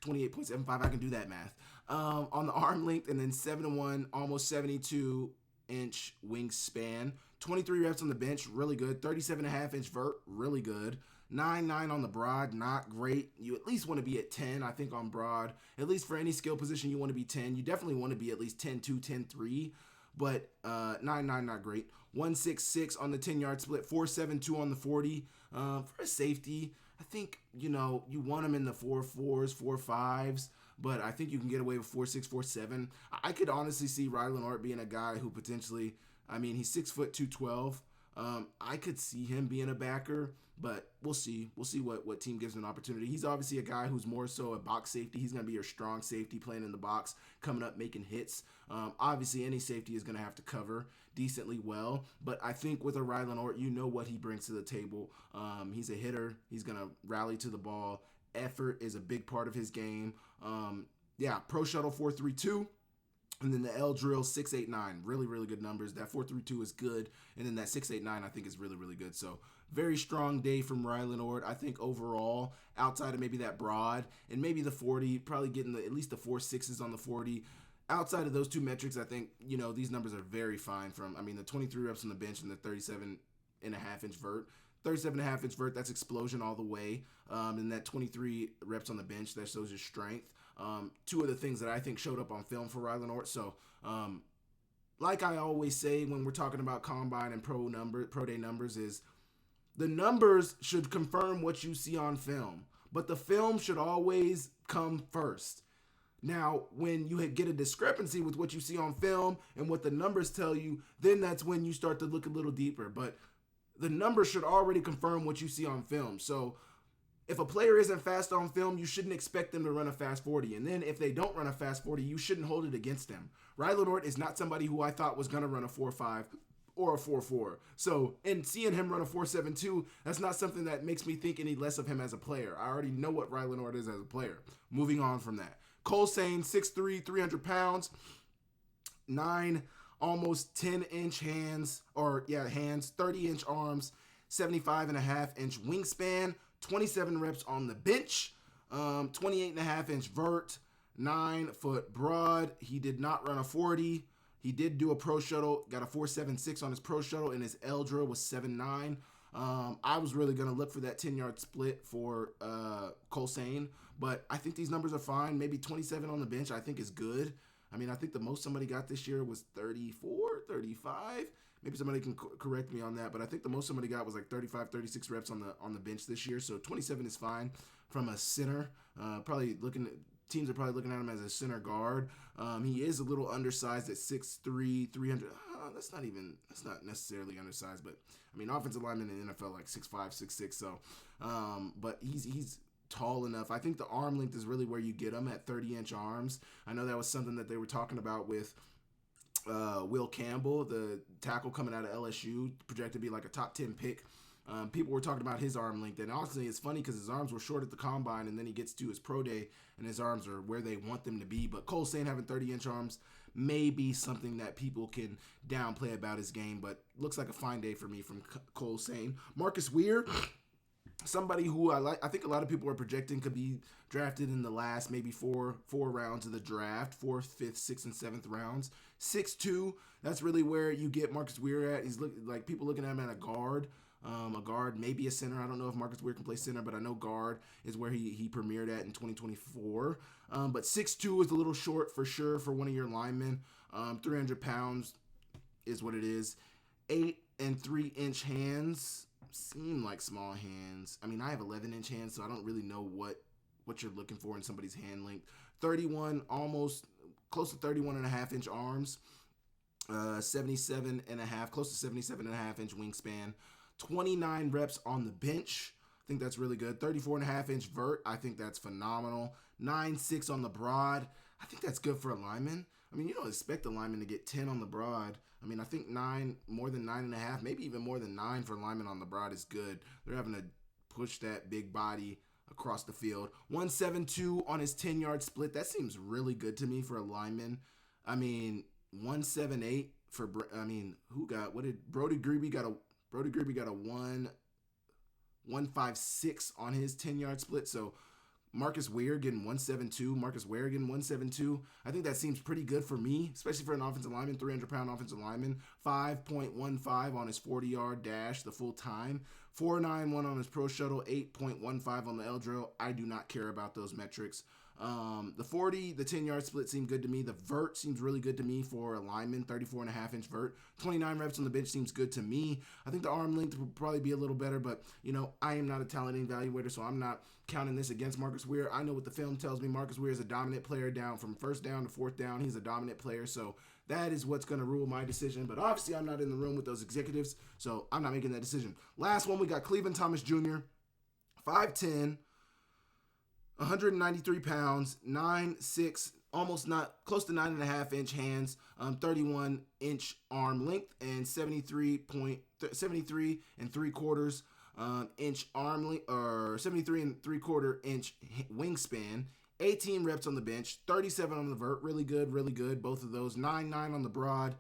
28.75. I can do that math. On the arm length, and then 7'1", almost 72-inch wingspan. 23 reps on the bench, really good. 37.5-inch vert, really good. 9.9 on the broad, not great. You at least want to be at 10, I think, on broad. At least for any skill position, you want to be 10. You definitely want to be at least 10.2, 10.3, but 9.9 not great. 1.66 on the 10-yard split, 4.72 on the 40. For a safety, I think, you want him in the 4.4s, 4.5s, but I think you can get away with 4.6, 4.7. I could honestly see Rylan Ort being a guy who potentially, he's 6 foot 212. I could see him being a backer, but we'll see. We'll see what team gives him an opportunity. He's obviously a guy who's more so a box safety. He's going to be your strong safety, playing in the box, coming up, making hits. Obviously, any safety is going to have to cover decently well, but I think with a Rylan Ort, you know what he brings to the table. He's a hitter. He's going to rally to the ball. Effort is a big part of his game. Pro shuttle 4.32. And then the L drill 6.89, really, really good numbers. That 4.32 is good. And then that 6.89 I think is really, really good. So very strong day from Rylan Ort. I think overall, outside of maybe that broad and maybe the 40, probably getting at least the 4.6s on the 40. Outside of those two metrics, I think, these numbers are very fine from, the 23 reps on the bench and the 37.5-inch vert. 37.5-inch vert, that's explosion all the way. And that 23 reps on the bench, that shows your strength. Two of the things that I think showed up on film for Rylan Ort. So, like I always say when we're talking about combine and pro day numbers, is the numbers should confirm what you see on film, but the film should always come first. Now, when you get a discrepancy with what you see on film and what the numbers tell you, then that's when you start to look a little deeper. But the numbers should already confirm what you see on film. So if a player isn't fast on film, you shouldn't expect them to run a fast 40. And then if they don't run a fast 40, you shouldn't hold it against them. Rylan Ort is not somebody who I thought was going to run a 4.5 or a 4.4. So, and seeing him run a 4.72, that's not something that makes me think any less of him as a player. I already know what Rylan Ort is as a player. Moving on from that. Cole Sane, 6'3", 300 pounds, 9, almost 10-inch hands, 30-inch arms, 75.5-inch wingspan, 27 reps on the bench, 28.5-inch vert, 9 foot broad. He did not run a 40. He did do a pro shuttle, got a 4.76 on his pro shuttle, and his L drill was 7.9. I was really going to look for that 10-yard split for Cole Sane, but I think these numbers are fine. Maybe 27 on the bench I think is good. I think the most somebody got this year was 34, 35. Maybe somebody can correct me on that, but I think the most somebody got was like 35, 36 reps on the bench this year. So 27 is fine from a center. Teams are probably looking at him as a center guard. He is a little undersized at 6'3", 300. That's not necessarily undersized, but I mean, offensive lineman in the NFL like 6'5", 6'6". So, but he's tall enough. I think the arm length is really where you get him at 30-inch arms. I know that was something that they were talking about with Will Campbell, the tackle coming out of LSU, projected to be like a top 10 pick. People were talking about his arm length, and honestly, it's funny because his arms were short at the combine, and then he gets to his pro day, and his arms are where they want them to be. But Cole Sane having 30-inch arms may be something that people can downplay about his game, but looks like a fine day for me from Cole Sane. Marcus Weir, somebody who I like. I think a lot of people are projecting could be drafted in the last maybe four rounds of the draft, 4th, 5th, 6th, and 7th rounds. 6'2", that's really where you get Marcus Weir at. He's like people looking at him at a guard. Maybe a center. I don't know if Marcus Weir can play center, but I know guard is where he premiered at in 2024. But 6'2" is a little short for sure for one of your linemen. 300 pounds is what it is. 8 and 3-inch hands seem like small hands. I mean, I have 11-inch hands, so I don't really know what you're looking for in somebody's hand length. 31, almost close to 31.5-inch arms. 77.5, close to 77.5-inch wingspan. 29 reps on the bench. I think that's really good. 34.5-inch vert. I think that's phenomenal. 9.6 on the broad. I think that's good for a lineman. I mean, you don't expect a lineman to get 10 on the broad. I mean, I think 9, more than 9.5, maybe even more than 9 for a lineman on the broad is good. They're having to push that big body across the field. 172 on his 10-yard split. That seems really good to me for a lineman. I mean, 178 for, Brody Grebe got a 156 on his 10-yard split. So Marcus Weir getting 172. Marcus Ware getting 172. I think that seems pretty good for me, especially for an offensive lineman, 300-pound offensive lineman. 5.15 on his 40-yard dash, the full time. 4.91 on his pro shuttle. 8.15 on the L drill. I do not care about those metrics. The 40, the 10-yard split seemed good to me. The vert seems really good to me for a lineman, 34.5-inch vert. 29 reps on the bench seems good to me. I think the arm length will probably be a little better, but, I am not a talent evaluator, so I'm not counting this against Marcus Weir. I know what the film tells me. Marcus Weir is a dominant player down from first down to fourth down. He's a dominant player, so that is what's going to rule my decision. But obviously, I'm not in the room with those executives, so I'm not making that decision. Last one, we got Cleveland Thomas Jr., 5'10", 193 pounds, 9'6", almost not close to 9.5-inch hands, 31-inch arm length, and 73 and 3/4 inch arm length, or 73 and 3/4 inch wingspan. 18 reps on the bench, 37 on the vert, really good, both of those. 9.9 on the broad.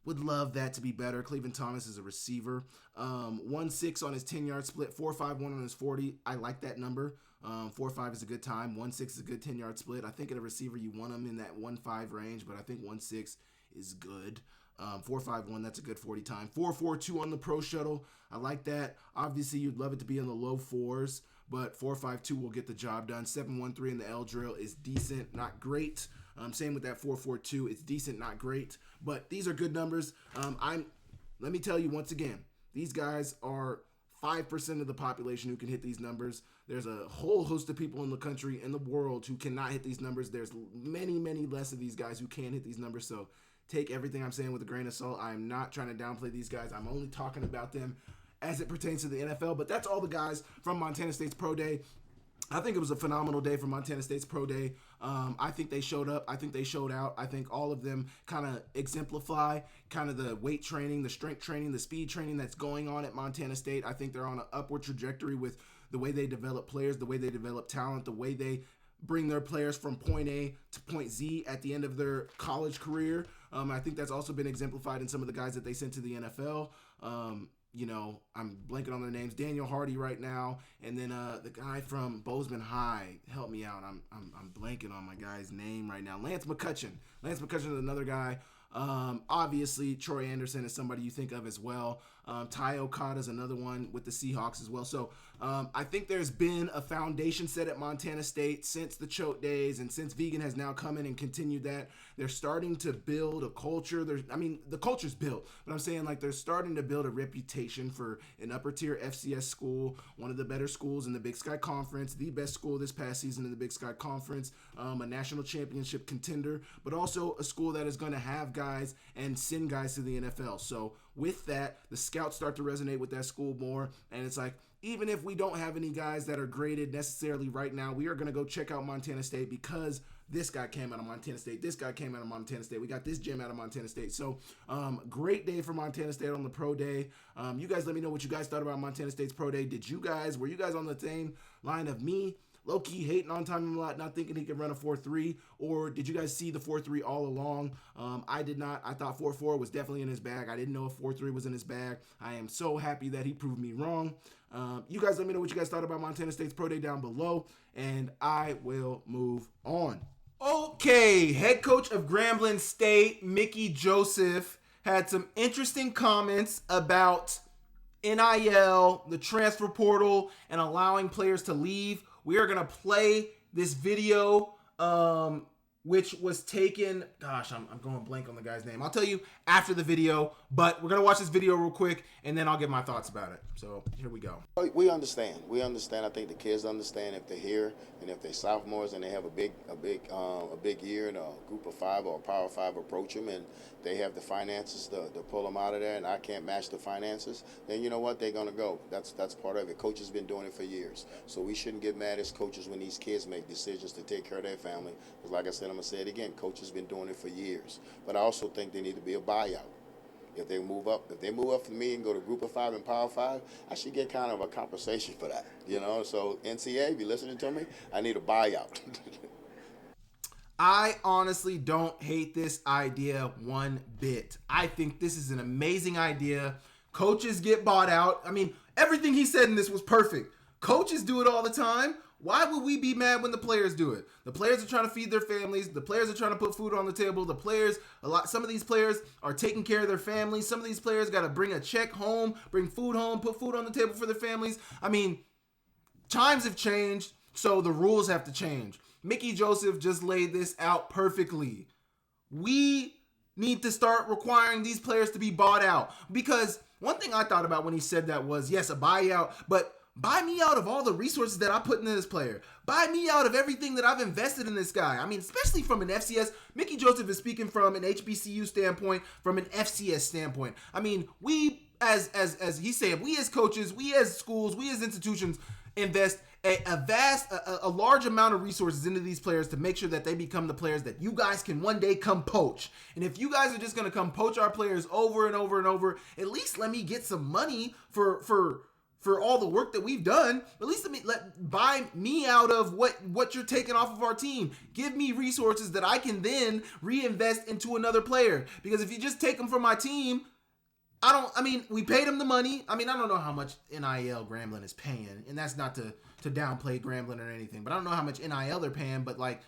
Would love that to be better. Cleveland Thomas is a receiver. 1.6 on his 10-yard split, 4.51 on his 40. I like that number. 4.5 is a good time. 1.6 is a good 10-yard split. I think at a receiver you want him in that 1.5 range, but I think 1.6 is good. 4.51, that's a good 40 time. 4.42 on the pro shuttle. I like that. Obviously, you'd love it to be in the low 4s, but 4.52 will get the job done. 7.13 in the L drill is decent, not great. Same with that 4.42. It's decent, not great. But these are good numbers. Let me tell you once again, these guys are 5% of the population who can hit these numbers. There's a whole host of people in the country, in the world, who cannot hit these numbers. There's many, many less of these guys who can hit these numbers. So take everything I'm saying with a grain of salt. I am not trying to downplay these guys. I'm only talking about them as it pertains to the NFL. But that's all the guys from Montana State's Pro Day. I think it was a phenomenal day for Montana State's Pro Day. I think they showed up. I think they showed out. I think all of them kind of exemplify kind of the weight training, the strength training, the speed training that's going on at Montana State. I think they're on an upward trajectory with the way they develop players, the way they develop talent, the way they bring their players from point A to point Z at the end of their college career. I think that's also been exemplified in some of the guys that they sent to the NFL. I'm blanking on their names. Daniel Hardy right now, and then the guy from Bozeman High. Help me out. I'm blanking on my guy's name right now. Lance McCutcheon. Lance McCutcheon is another guy. Obviously, Troy Anderson is somebody you think of as well. Ty Okada is another one with the Seahawks as well. So I think there's been a foundation set at Montana State since the Choate days, and since Vegan has now come in and continued that. They're starting to build a culture. The culture's built, but I'm saying they're starting to build a reputation for an upper tier FCS school, one of the better schools in the Big Sky Conference, the best school this past season in the Big Sky Conference, a national championship contender, but also a school that is going to have guys and send guys to the NFL. So with that, the scouts start to resonate with that school more. And it's like, even if we don't have any guys that are graded necessarily right now, we are going to go check out Montana State because this guy came out of Montana State. This guy came out of Montana State. We got this gym out of Montana State. So great day for Montana State on the pro day. You guys let me know what you guys thought about Montana State's pro day. Were you guys on the same line of me, low-key hating on Tommy Mellott, not thinking he could run a 4.3, or did you guys see the 4.3 all along? I did not. I thought 4.4 was definitely in his bag. I didn't know if 4.3 was in his bag. I am so happy that he proved me wrong. You guys let me know what you guys thought about Montana State's pro day down below, and I will move on. Okay, head coach of Grambling State, Mickey Joseph, had some interesting comments about NIL, the transfer portal, and allowing players to leave. We are going to play this video, which was taken, gosh, I'm going blank on the guy's name. I'll tell you after the video, but we're going to watch this video real quick, and then I'll give my thoughts about it. So here we go. We understand. I think the kids understand if they're here and if they're sophomores and they have a big year and a group of 5 or a power 5 approach them and they have the finances to pull them out of there and I can't match the finances, then you know what? They're going to go. That's part of it. Coaches been doing it for years. So we shouldn't get mad as coaches when these kids make decisions to take care of their family. Because like I said, I'm going to say it again, coaches been doing it for years. But I also think there need to be a buyout. If they move up from me and go to group of 5 and power 5, I should get kind of a compensation for that, you know? So NCA, if you're listening to me, I need a buyout. I honestly don't hate this idea one bit. I think this is an amazing idea. Coaches get bought out. I mean, everything he said in this was perfect. Coaches do it all the time. Why would we be mad when the players do it? The players are trying to feed their families. The players are trying to put food on the table. Some of these players are taking care of their families. Some of these players got to bring a check home, bring food home, put food on the table for their families. I mean, times have changed, so the rules have to change. Mickey Joseph just laid this out perfectly. We need to start requiring these players to be bought out. Because one thing I thought about when he said that was, yes, a buyout, but buy me out of all the resources that I put into this player. Buy me out of everything that I've invested in this guy. I mean, especially from an FCS. Mickey Joseph is speaking from an HBCU standpoint, from an FCS standpoint. I mean, we, as he said, we as coaches, we as schools, we as institutions invest a large amount of resources into these players to make sure that they become the players that you guys can one day come poach. And if you guys are just going to come poach our players over and over and over, at least let me get some money for all the work that we've done. At least buy me out of what you're taking off of our team. Give me resources that I can then reinvest into another player. Because if you just take them from my team, we paid them the money. I mean, I don't know how much NIL Grambling is paying, and that's not to downplay Grambling or anything, but I don't know how much NIL they're paying, but like,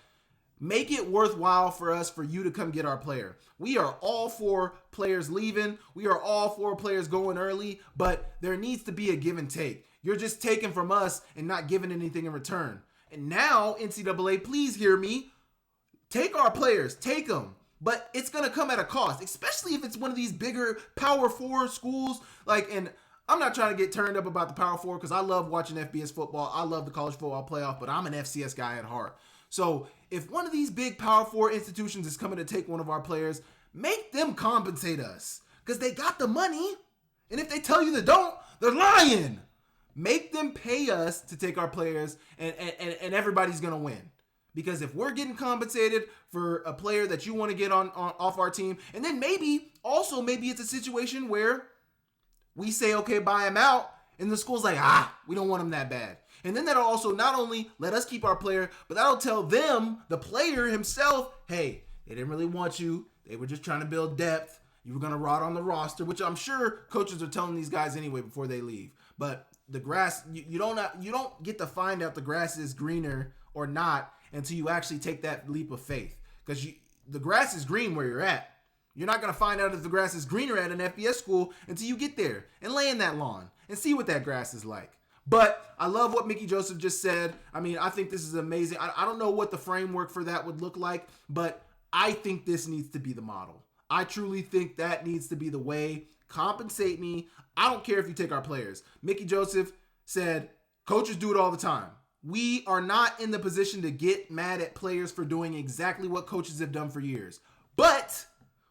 make it worthwhile for you to come get our player. We are all for players leaving. We are all for players going early, but there needs to be a give and take. You're just taking from us and not giving anything in return. And now, NCAA, please hear me. Take our players. Take them. But it's going to come at a cost, especially if it's one of these bigger Power 4 schools. And I'm not trying to get turned up about the Power 4 because I love watching FBS football. I love the college football playoff, but I'm an FCS guy at heart. So if one of these big Power 4 institutions is coming to take one of our players, make them compensate us because they got the money. And if they tell you they don't, they're lying. Make them pay us to take our players, and everybody's going to win. Because if we're getting compensated for a player that you want to get on off our team, and then maybe it's a situation where we say, okay, buy him out, and the school's like, we don't want him that bad. And then that'll also not only let us keep our player, but that'll tell them, the player himself, hey, they didn't really want you. They were just trying to build depth. You were going to rot on the roster, which I'm sure coaches are telling these guys anyway before they leave. But the grass, you don't get to find out the grass is greener or not until you actually take that leap of faith. Because the grass is green where you're at. You're not going to find out if the grass is greener at an FBS school until you get there and lay in that lawn and see what that grass is like. But I love what Mickey Joseph just said. I mean, I think this is amazing. I don't know what the framework for that would look like, but I think this needs to be the model. I truly think that needs to be the way. Compensate me. I don't care if you take our players. Mickey Joseph said, coaches do it all the time. We are not in the position to get mad at players for doing exactly what coaches have done for years. But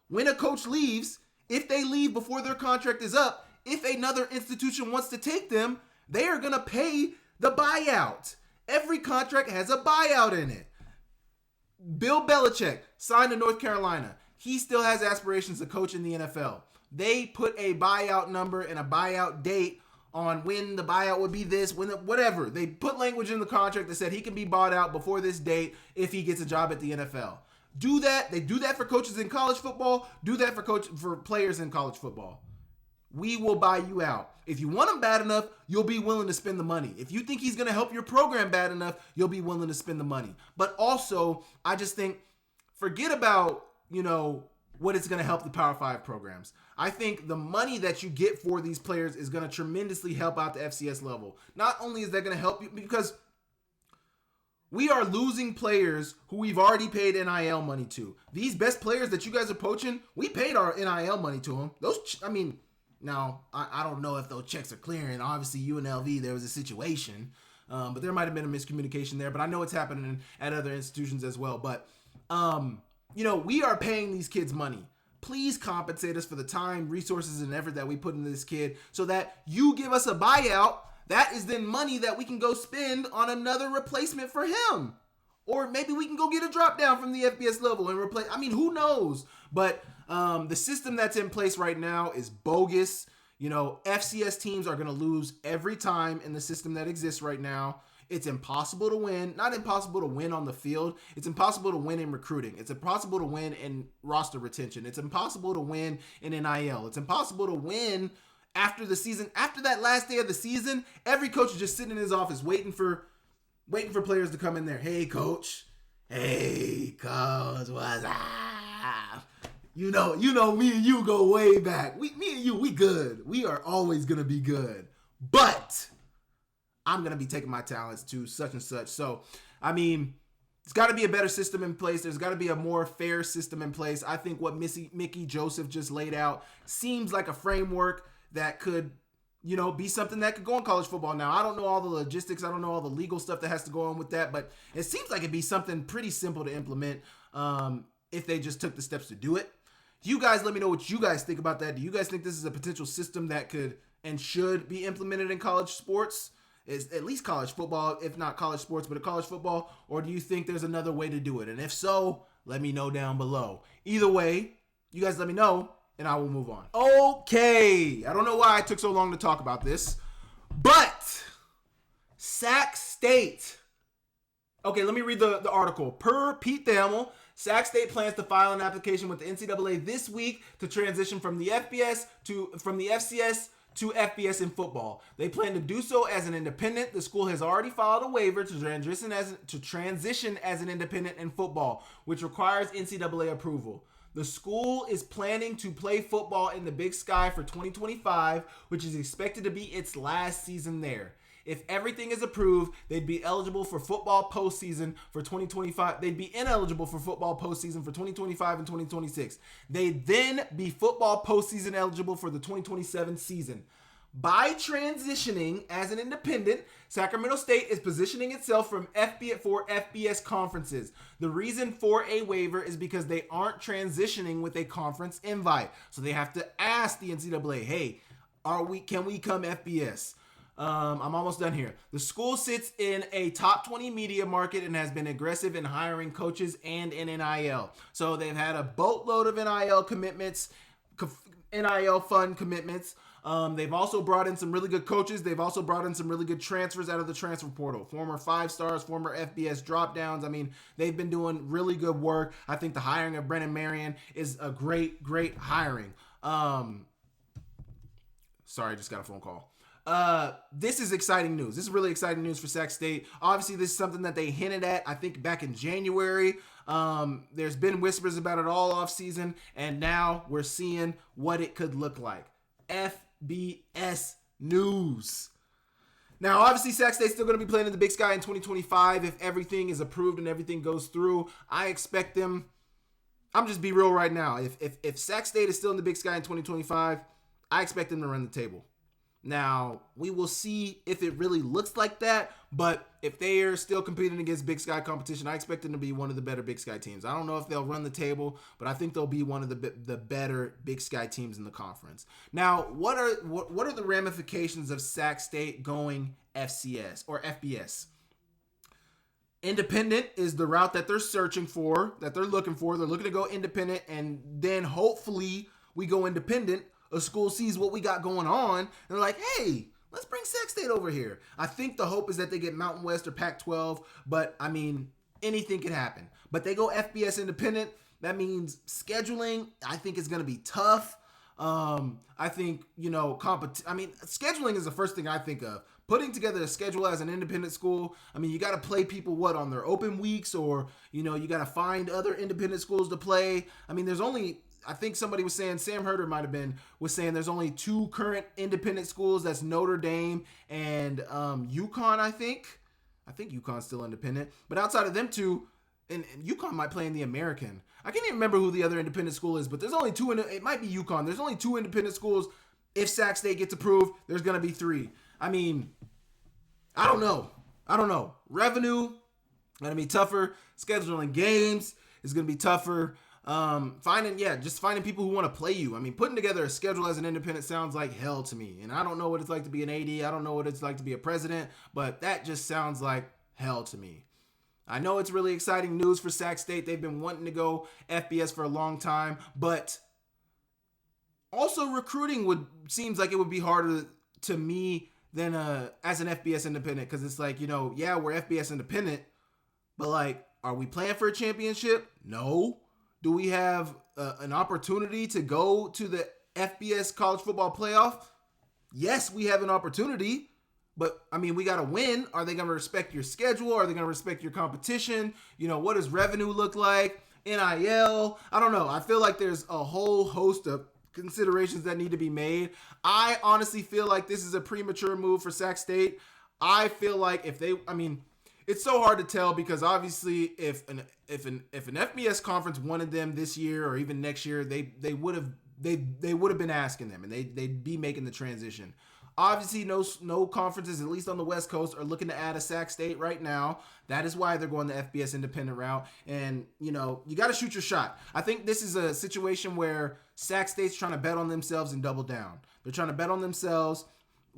when a coach leaves, if they leave before their contract is up, if another institution wants to take them, they are going to pay the buyout. Every contract has a buyout in it. Bill Belichick signed to North Carolina. He still has aspirations to coach in the NFL. They put a buyout number and a buyout date on when the buyout would be this, whatever. They put language in the contract that said he can be bought out before this date if he gets a job at the NFL. Do that. They do that for coaches in college football. Do that for players in college football. We will buy you out. If you want him bad enough, you'll be willing to spend the money. If you think he's going to help your program bad enough, you'll be willing to spend the money. But also, I just think, forget about, what it's going to help the Power 5 programs. I think the money that you get for these players is going to tremendously help out the FCS level. Not only is that going to help you, because we are losing players who we've already paid NIL money to. These best players that you guys are poaching, we paid our NIL money to them. Now, I don't know if those checks are clearing. Obviously, UNLV, there was a situation, but there might have been a miscommunication there. But I know it's happening at other institutions as well. But, we are paying these kids money. Please compensate us for the time, resources, and effort that we put into this kid so that you give us a buyout. That is then money that we can go spend on another replacement for him. Or maybe we can go get a drop down from the FBS level and replace. Who knows? But the system that's in place right now is bogus. FCS teams are going to lose every time in the system that exists right now. It's impossible to win. Not impossible to win on the field. It's impossible to win in recruiting. It's impossible to win in roster retention. It's impossible to win in NIL. It's impossible to win after the season. After that last day of the season, every coach is just sitting in his office waiting for players to come in there. Hey, coach. Hey, coach. What's up? You know, me and you go way back. Me and you, we good. We are always going to be good. But I'm going to be taking my talents to such and such. So, it's got to be a better system in place. There's got to be a more fair system in place. I think what Mickey Joseph just laid out seems like a framework that could, be something that could go in college football. Now, I don't know all the logistics. I don't know all the legal stuff that has to go on with that, but it seems like it'd be something pretty simple to implement if they just took the steps to do it. You guys let me know what you guys think about that. Do you guys think this is a potential system that could and should be implemented in college sports? Is at least college football, if not college sports, but a college football? Or do you think there's another way to do it? And if so, let me know down below. Either way, you guys let me know, and I will move on. Okay, I don't know why I took so long to talk about this, but Sac State. Okay, let me read the article. Per Pete Thamel, Sac State plans to file an application with the NCAA this week to transition from the FCS to FBS in football. They plan to do so as an independent. The school has already filed a waiver to transition as an independent in football, which requires NCAA approval. The school is planning to play football in the Big Sky for 2025, which is expected to be its last season there. If everything is approved, they'd be eligible for football postseason for 2025. They'd be ineligible for football postseason for 2025 and 2026. They'd then be football postseason eligible for the 2027 season. By transitioning as an independent, Sacramento State is positioning itself for FBS conferences. The reason for a waiver is because they aren't transitioning with a conference invite. So they have to ask the NCAA, hey, can we come FBS? I'm almost done here. The school sits in a top 20 media market and has been aggressive in hiring coaches and in NIL. So they've had a boatload of NIL commitments, NIL fund commitments. They've also brought in some really good coaches. They've also brought in some really good transfers out of the transfer portal. Former 5-stars, former FBS drop-downs. They've been doing really good work. I think the hiring of Brennan Marion is a great, great hiring. Sorry, I just got a phone call. This is exciting news. This is really exciting news for Sac State. Obviously, this is something that they hinted at, I think, back in January. There's been whispers about it all off season, and now we're seeing what it could look like. FBS news. Now, obviously, Sac State's still going to be playing in the Big Sky in 2025 if everything is approved and everything goes through. I expect them. I'm just be real right now. If Sac State is still in the Big Sky in 2025, I expect them to run the table. Now, we will see if it really looks like that, but if they are still competing against Big Sky competition, I expect them to be one of the better Big Sky teams. I don't know if they'll run the table, but I think they'll be one of the better Big Sky teams in the conference. Now, what are the ramifications of Sac State going FCS or FBS? Independent is the route that they're searching for, that they're looking for. They're looking to go independent, and then hopefully we go independent. A school sees what we got going on, and they're like, hey, let's bring Sac State over here. I think the hope is that they get Mountain West or Pac-12, but, I mean, anything can happen. But they go FBS independent. That means scheduling, I think, is going to be tough. I think, scheduling is the first thing I think of. Putting together a schedule as an independent school, I mean, you got to play people, on their open weeks, or, you got to find other independent schools to play. I mean, there's only... I think somebody was saying, Sam Herder was saying there's only 2 current independent schools. That's Notre Dame and UConn, I think. I think UConn's still independent. But outside of them 2, and UConn might play in the American. I can't even remember who the other independent school is, but there's only 2. It might be UConn. There's only 2 independent schools. If Sac State gets approved, there's going to be 3. I mean, I don't know. Revenue, going to be tougher. Scheduling games is going to be tougher. Finding people who want to play you. I mean, putting together a schedule as an independent sounds like hell to me. And I don't know what it's like to be an AD. I don't know what it's like to be a president, but that just sounds like hell to me. I know it's really exciting news for Sac State. They've been wanting to go FBS for a long time, but also recruiting seems like it would be harder to me than as an FBS independent, because it's like, we're FBS independent, but like, are we playing for a championship? No. Do we have an opportunity to go to the FBS college football playoff? Yes, we have an opportunity, but I mean, we got to win. Are they going to respect your schedule? Are they going to respect your competition? What does revenue look like? NIL? I don't know. I feel like there's a whole host of considerations that need to be made. I honestly feel like this is a premature move for Sac State. I feel like it's so hard to tell, because obviously if an FBS conference wanted them this year or even next year, they would have been asking them, and they'd be making the transition. Obviously, no conferences, at least on the West Coast, are looking to add a Sac State right now. That is why they're going the FBS independent route. And, you got to shoot your shot. I think this is a situation where Sac State's trying to bet on themselves and double down. They're trying to bet on themselves.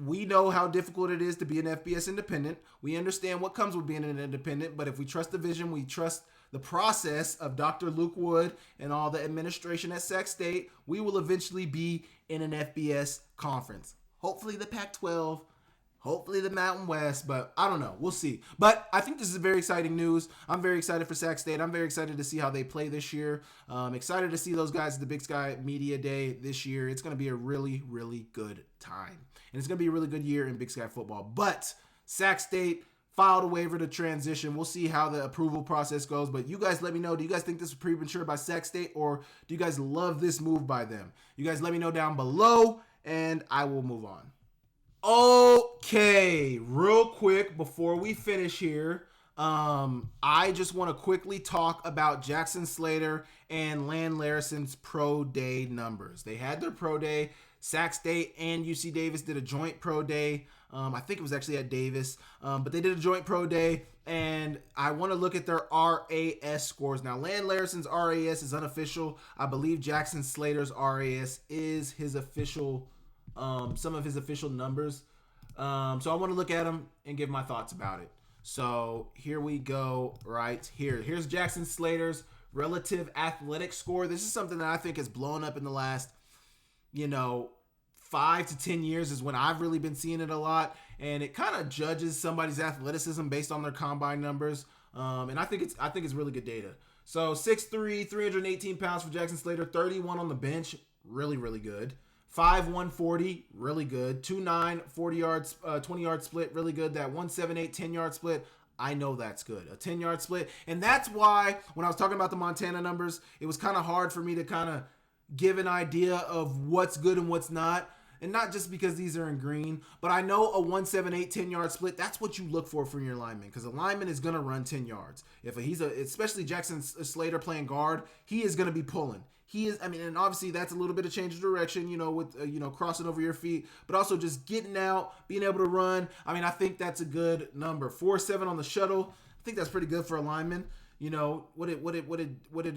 We know how difficult it is to be an FBS independent. We understand what comes with being an independent, but if we trust the vision, we trust the process of Dr. Luke Wood and all the administration at Sac State, we will eventually be in an FBS conference. Hopefully the Pac-12, hopefully the Mountain West, but I don't know. We'll see. But I think this is very exciting news. I'm very excited for Sac State. I'm very excited to see how they play this year. Excited to see those guys at the Big Sky Media Day this year. It's going to be a really, really good time. And it's going to be a really good year in Big Sky football. But Sac State filed a waiver to transition. We'll see how the approval process goes. But you guys let me know. Do you guys think this was premature by Sac State, or do you guys love this move by them? You guys let me know down below, and I will move on. Okay, real quick before we finish here, I just want to quickly talk about Jackson Slater and Larison's pro day numbers. They had their pro day. Sac State and UC Davis did a joint pro day. I think it was actually at Davis, but they did a joint pro day, and I want to look at their RAS scores. Now, Larison's RAS is unofficial. I believe Jackson Slater's RAS is his official, some of his official numbers. So I want to look at them and give my thoughts about it. So here we go right here. Here's Jackson Slater's relative athletic score. This is something that I think has blown up in the last 5 to 10 years is when I've really been seeing it a lot. And it kind of judges somebody's athleticism based on their combine numbers. And I think it's really good data. So 6'3", 318 pounds for Jackson Slater, 31 on the bench. Really, really good. 5'1", 140, really good. 2'9", 40 yards, 20-yard split, really good. That 178, 10-yard split, I know that's good. A 10-yard split. And that's why when I was talking about the Montana numbers, it was kind of hard for me to kind of give an idea of what's good and what's not. And not just because these are in green, but I know a 178 10-yard split, that's what you look for from your lineman, because a lineman is going to run 10 yards. If especially Jackson Slater playing guard, he is going to be pulling. he is, I mean, and obviously that's a little bit of change of direction, with, crossing over your feet, but also just getting out, being able to run. I mean, I think that's a good number. 4.7 on the shuttle. I think that's pretty good for a lineman. What did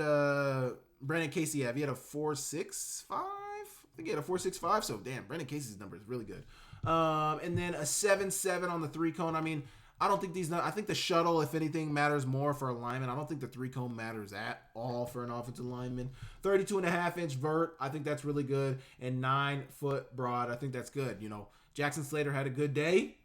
Brandon Casey have? He had a 4.65? I think he had a 4.65. So damn, Brandon Casey's number is really good. And then a 7.7 on the 3-cone. I mean, I don't think I think the shuttle, if anything, matters more for a lineman. I don't think the 3-cone matters at all for an offensive lineman. 32.5-inch vert. I think that's really good. And 9-foot broad. I think that's good. Jackson Slater had a good day.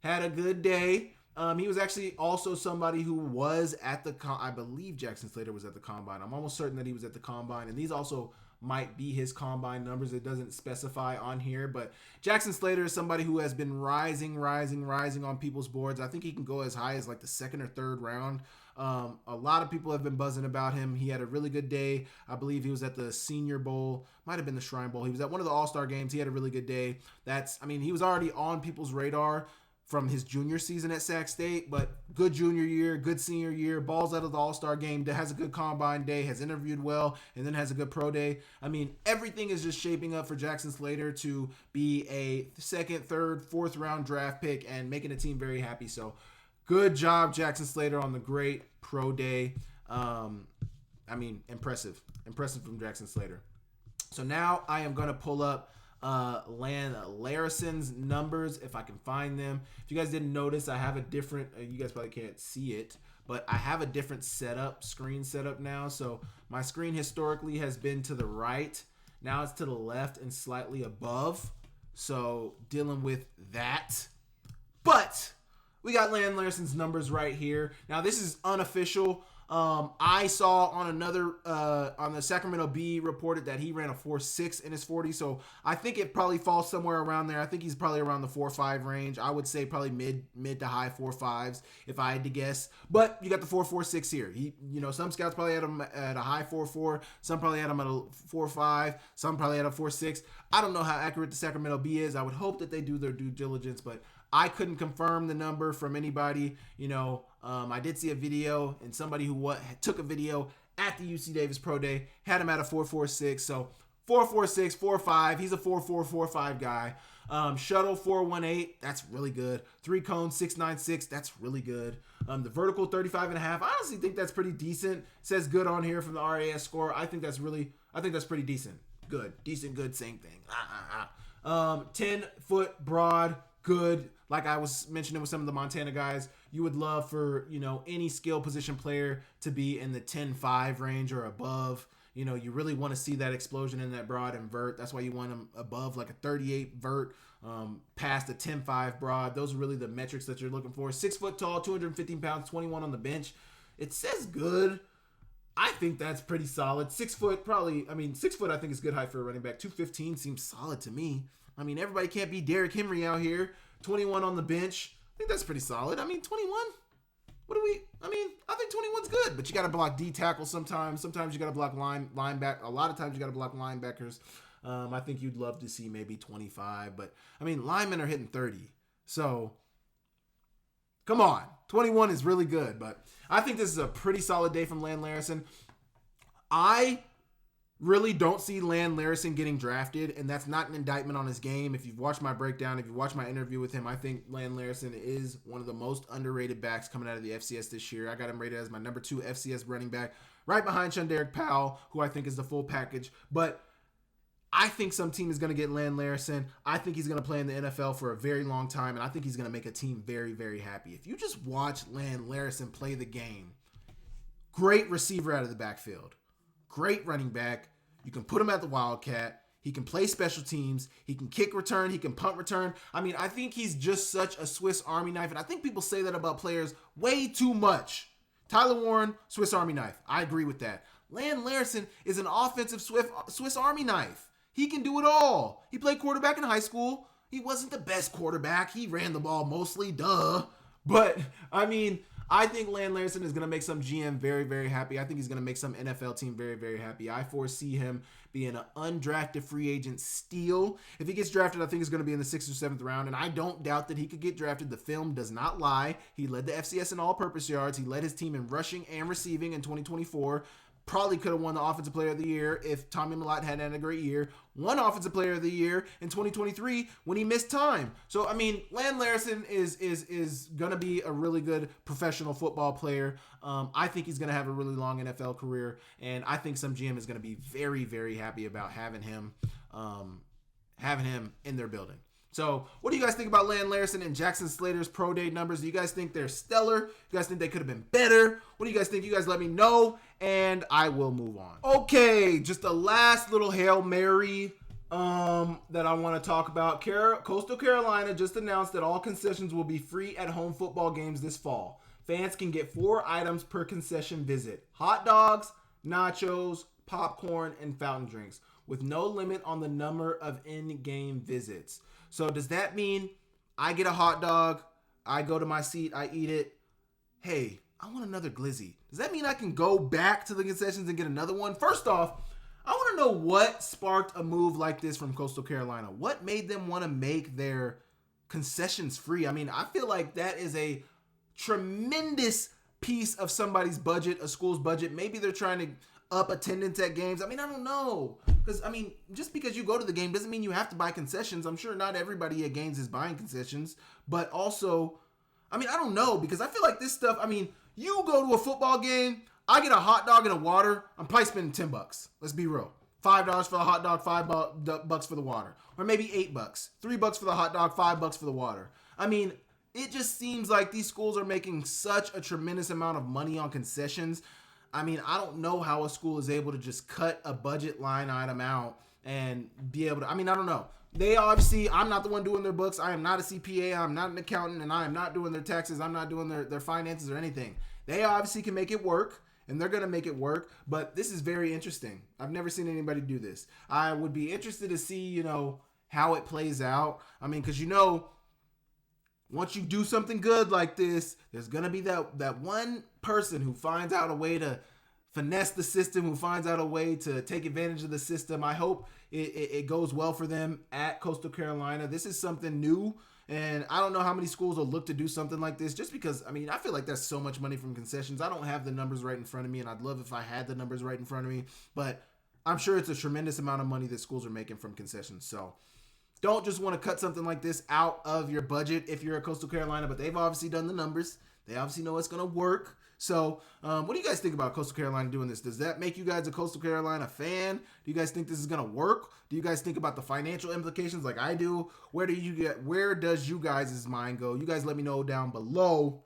He was actually also somebody who was at the I believe Jackson Slater was at the combine. I'm almost certain that he was at the combine. And these also might be his combine numbers. It doesn't specify on here, but Jackson Slater is somebody who has been rising on people's boards. I think he can go as high as like the second or third round. A lot of people have been buzzing about him. He had a really good day. I believe he was at the Senior Bowl, might have been the Shrine Bowl. He was at one of the All-Star games. He had a really good day. He was already on people's radar from his junior season at Sac State, but good junior year, good senior year, balls out of the All-Star game, has a good combine day, has interviewed well, and then has a good pro day. I mean, everything is just shaping up for Jackson Slater to be a second, third, fourth round draft pick and making the team very happy. So good job, Jackson Slater, on the great pro day. Impressive from Jackson Slater. So now I am going to pull up Larison's numbers if I can find them. If you guys didn't notice, I have a different, you guys probably can't see it, but I have a different screen setup now. So my screen historically has been to the right. Now it's to the left and slightly above. So dealing with that. But we got Larison's numbers right here. Now this is unofficial. I saw on the Sacramento Bee reported that he ran a 4.6 in his 40. So I think it probably falls somewhere around there. I think he's probably around the 4.5 range. I would say probably mid to high 4.5s if I had to guess. But you got the 4.46 here. Some scouts probably had him at a high 4.4. Some probably had him at a 4.5. Some probably had a 4.6. I don't know how accurate the Sacramento Bee is. I would hope that they do their due diligence, but I couldn't confirm the number from anybody. I did see a video, and somebody who took a video at the UC Davis Pro Day had him at a 4.46. So 4.46, 4.5. He's a 4.4, 4.5 guy. Shuttle 4.18. That's really good. 3-cone 6.96. That's really good. The vertical 35.5. I honestly think that's pretty decent. It says good on here from the RAS score. I think that's pretty decent. Good, decent, good, same thing. 10-foot broad. Good. Like I was mentioning with some of the Montana guys, you would love for, any skill position player to be in the 10.5 range or above. You really want to see that explosion in that broad and vert. That's why you want them above like a 38 vert, past a 10.5 broad. Those are really the metrics that you're looking for. 6 foot tall, 215 pounds, 21 on the bench. It says good. I think that's pretty solid. 6 foot probably, 6 foot I think is good height for a running back. 215 seems solid to me. Everybody can't be Derrick Henry out here. 21 on the bench. I think that's pretty solid. 21? I think 21's good, but you got to block D tackle sometimes. Sometimes you got to block linebacker. A lot of times you got to block linebackers. I think you'd love to see maybe 25, but linemen are hitting 30. So come on. 21 is really good, but I think this is a pretty solid day from Larison. I really don't see Larison getting drafted, and that's not an indictment on his game. If you've watched my breakdown, if you watched my interview with him, I think Larison is one of the most underrated backs coming out of the FCS this year. I got him rated as my number 2 FCS running back, right behind Shunderick Powell, who I think is the full package. But I think some team is going to get Larison. I think he's going to play in the NFL for a very long time, and I think he's going to make a team very, very happy. If you just watch Larison play the game, great receiver out of the backfield, great running back. You can put him at the Wildcat. He can play special teams. He can kick return. He can punt return. I think he's just such a Swiss Army knife. And I think people say that about players way too much. Tyler Warren, Swiss Army knife. I agree with that. Larison is an offensive Swiss Army knife. He can do it all. He played quarterback in high school. He wasn't the best quarterback. He ran the ball mostly, duh. But, I think Larison is going to make some GM very, very happy. I think he's going to make some NFL team very, very happy. I foresee him being an undrafted free agent steal. If he gets drafted, I think he's going to be in the 6th or 7th round, and I don't doubt that he could get drafted. The film does not lie. He led the FCS in all-purpose yards. He led his team in rushing and receiving in 2024. Probably could have won the Offensive Player of the Year if Tommy Mellott hadn't had a great year. Won Offensive Player of the Year in 2023 when he missed time. So, I mean, Larison is going to be a really good professional football player. I think he's going to have a really long NFL career, and I think some GM is going to be very, very happy about having him in their building. So, what do you guys think about Larison and Jackson Slater's pro day numbers? Do you guys think they're stellar? You guys think they could have been better? What do you guys think? You guys let me know, and I will move on. Okay, just a last little Hail Mary that I want to talk about. Coastal Carolina just announced that all concessions will be free at home football games this fall. Fans can get 4 items per concession visit: hot dogs, nachos, popcorn, and fountain drinks, with no limit on the number of in-game visits. So does that mean I get a hot dog, I go to my seat, I eat it? Hey, I want another glizzy. Does that mean I can go back to the concessions and get another one? First off, I want to know what sparked a move like this from Coastal Carolina. What made them want to make their concessions free? I mean, I feel like that is a tremendous piece of somebody's budget, a school's budget. Maybe they're trying to up attendance at games. I mean, I don't know. Because, I mean, just because you go to the game doesn't mean you have to buy concessions. I'm sure not everybody at games is buying concessions. But also, I mean, I don't know. Because I feel like this stuff, I mean, you go to a football game, I get a hot dog and a water, I'm probably spending $10. Let's be real. $5 for the hot dog, $5 for the water. Or maybe $8. $3 for the hot dog, $5 for the water. I mean, it just seems like these schools are making such a tremendous amount of money on concessions. I mean, I don't know how a school is able to just cut a budget line item out and be able to, I mean, I don't know. They obviously, I'm not the one doing their books. I am not a CPA. I'm not an accountant, and I am not doing their taxes. I'm not doing their finances or anything. They obviously can make it work, and they're going to make it work, but this is very interesting. I've never seen anybody do this. I would be interested to see, how it plays out. I mean, because, once you do something good like this, there's going to be that one person who finds out a way to finesse the system, who finds out a way to take advantage of the system. I hope it goes well for them at Coastal Carolina. This is something new, and I don't know how many schools will look to do something like this, just because, I mean, I feel like that's so much money from concessions. I don't have the numbers right in front of me, and I'd love if I had the numbers right in front of me, but I'm sure it's a tremendous amount of money that schools are making from concessions. So don't just want to cut something like this out of your budget if you're at Coastal Carolina, but they've obviously done the numbers. They obviously know it's going to work. So what do you guys think about Coastal Carolina doing this? Does that make you guys a Coastal Carolina fan? Do you guys think this is going to work? Do you guys think about the financial implications like I do? Where does you guys' mind go? You guys let me know down below,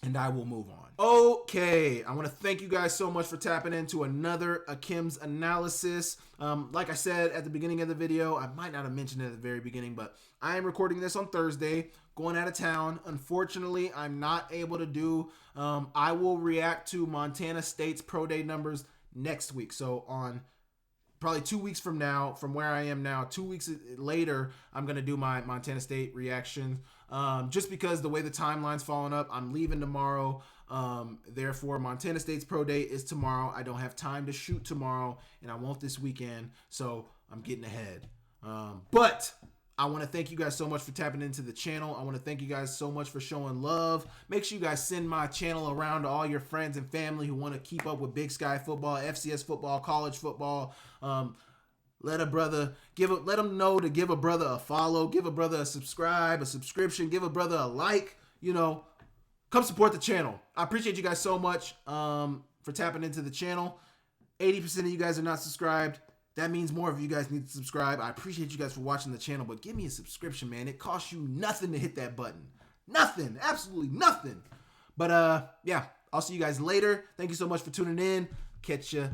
and I will move on. Okay, I want to thank you guys so much for tapping into another Akem'S analysis. Like I said at the beginning of the video, I might not have mentioned it at the very beginning, but I am recording this on Thursday, going out of town. Unfortunately, I'm not able to do, I will react to Montana State's pro day numbers next week. So on probably 2 weeks from now, from where I am now, 2 weeks later, I'm going to do my Montana State reaction. Just because the way the timeline's falling up, I'm leaving tomorrow. Therefore, Montana State's pro day is tomorrow. I don't have time to shoot tomorrow, and I won't this weekend, so I'm getting ahead. But I want to thank you guys so much for tapping into the channel. I want to thank you guys so much for showing love. Make sure you guys send my channel around to all your friends and family who want to keep up with Big Sky football, FCS football, college football. Let them know to give a brother a follow, give a brother a subscribe, a subscription, give a brother a like, come support the channel. I appreciate you guys so much for tapping into the channel. 80% of you guys are not subscribed. That means more of you guys need to subscribe. I appreciate you guys for watching the channel, but give me a subscription, man. It costs you nothing to hit that button. Nothing. Absolutely nothing. But yeah, I'll see you guys later. Thank you so much for tuning in. Catch you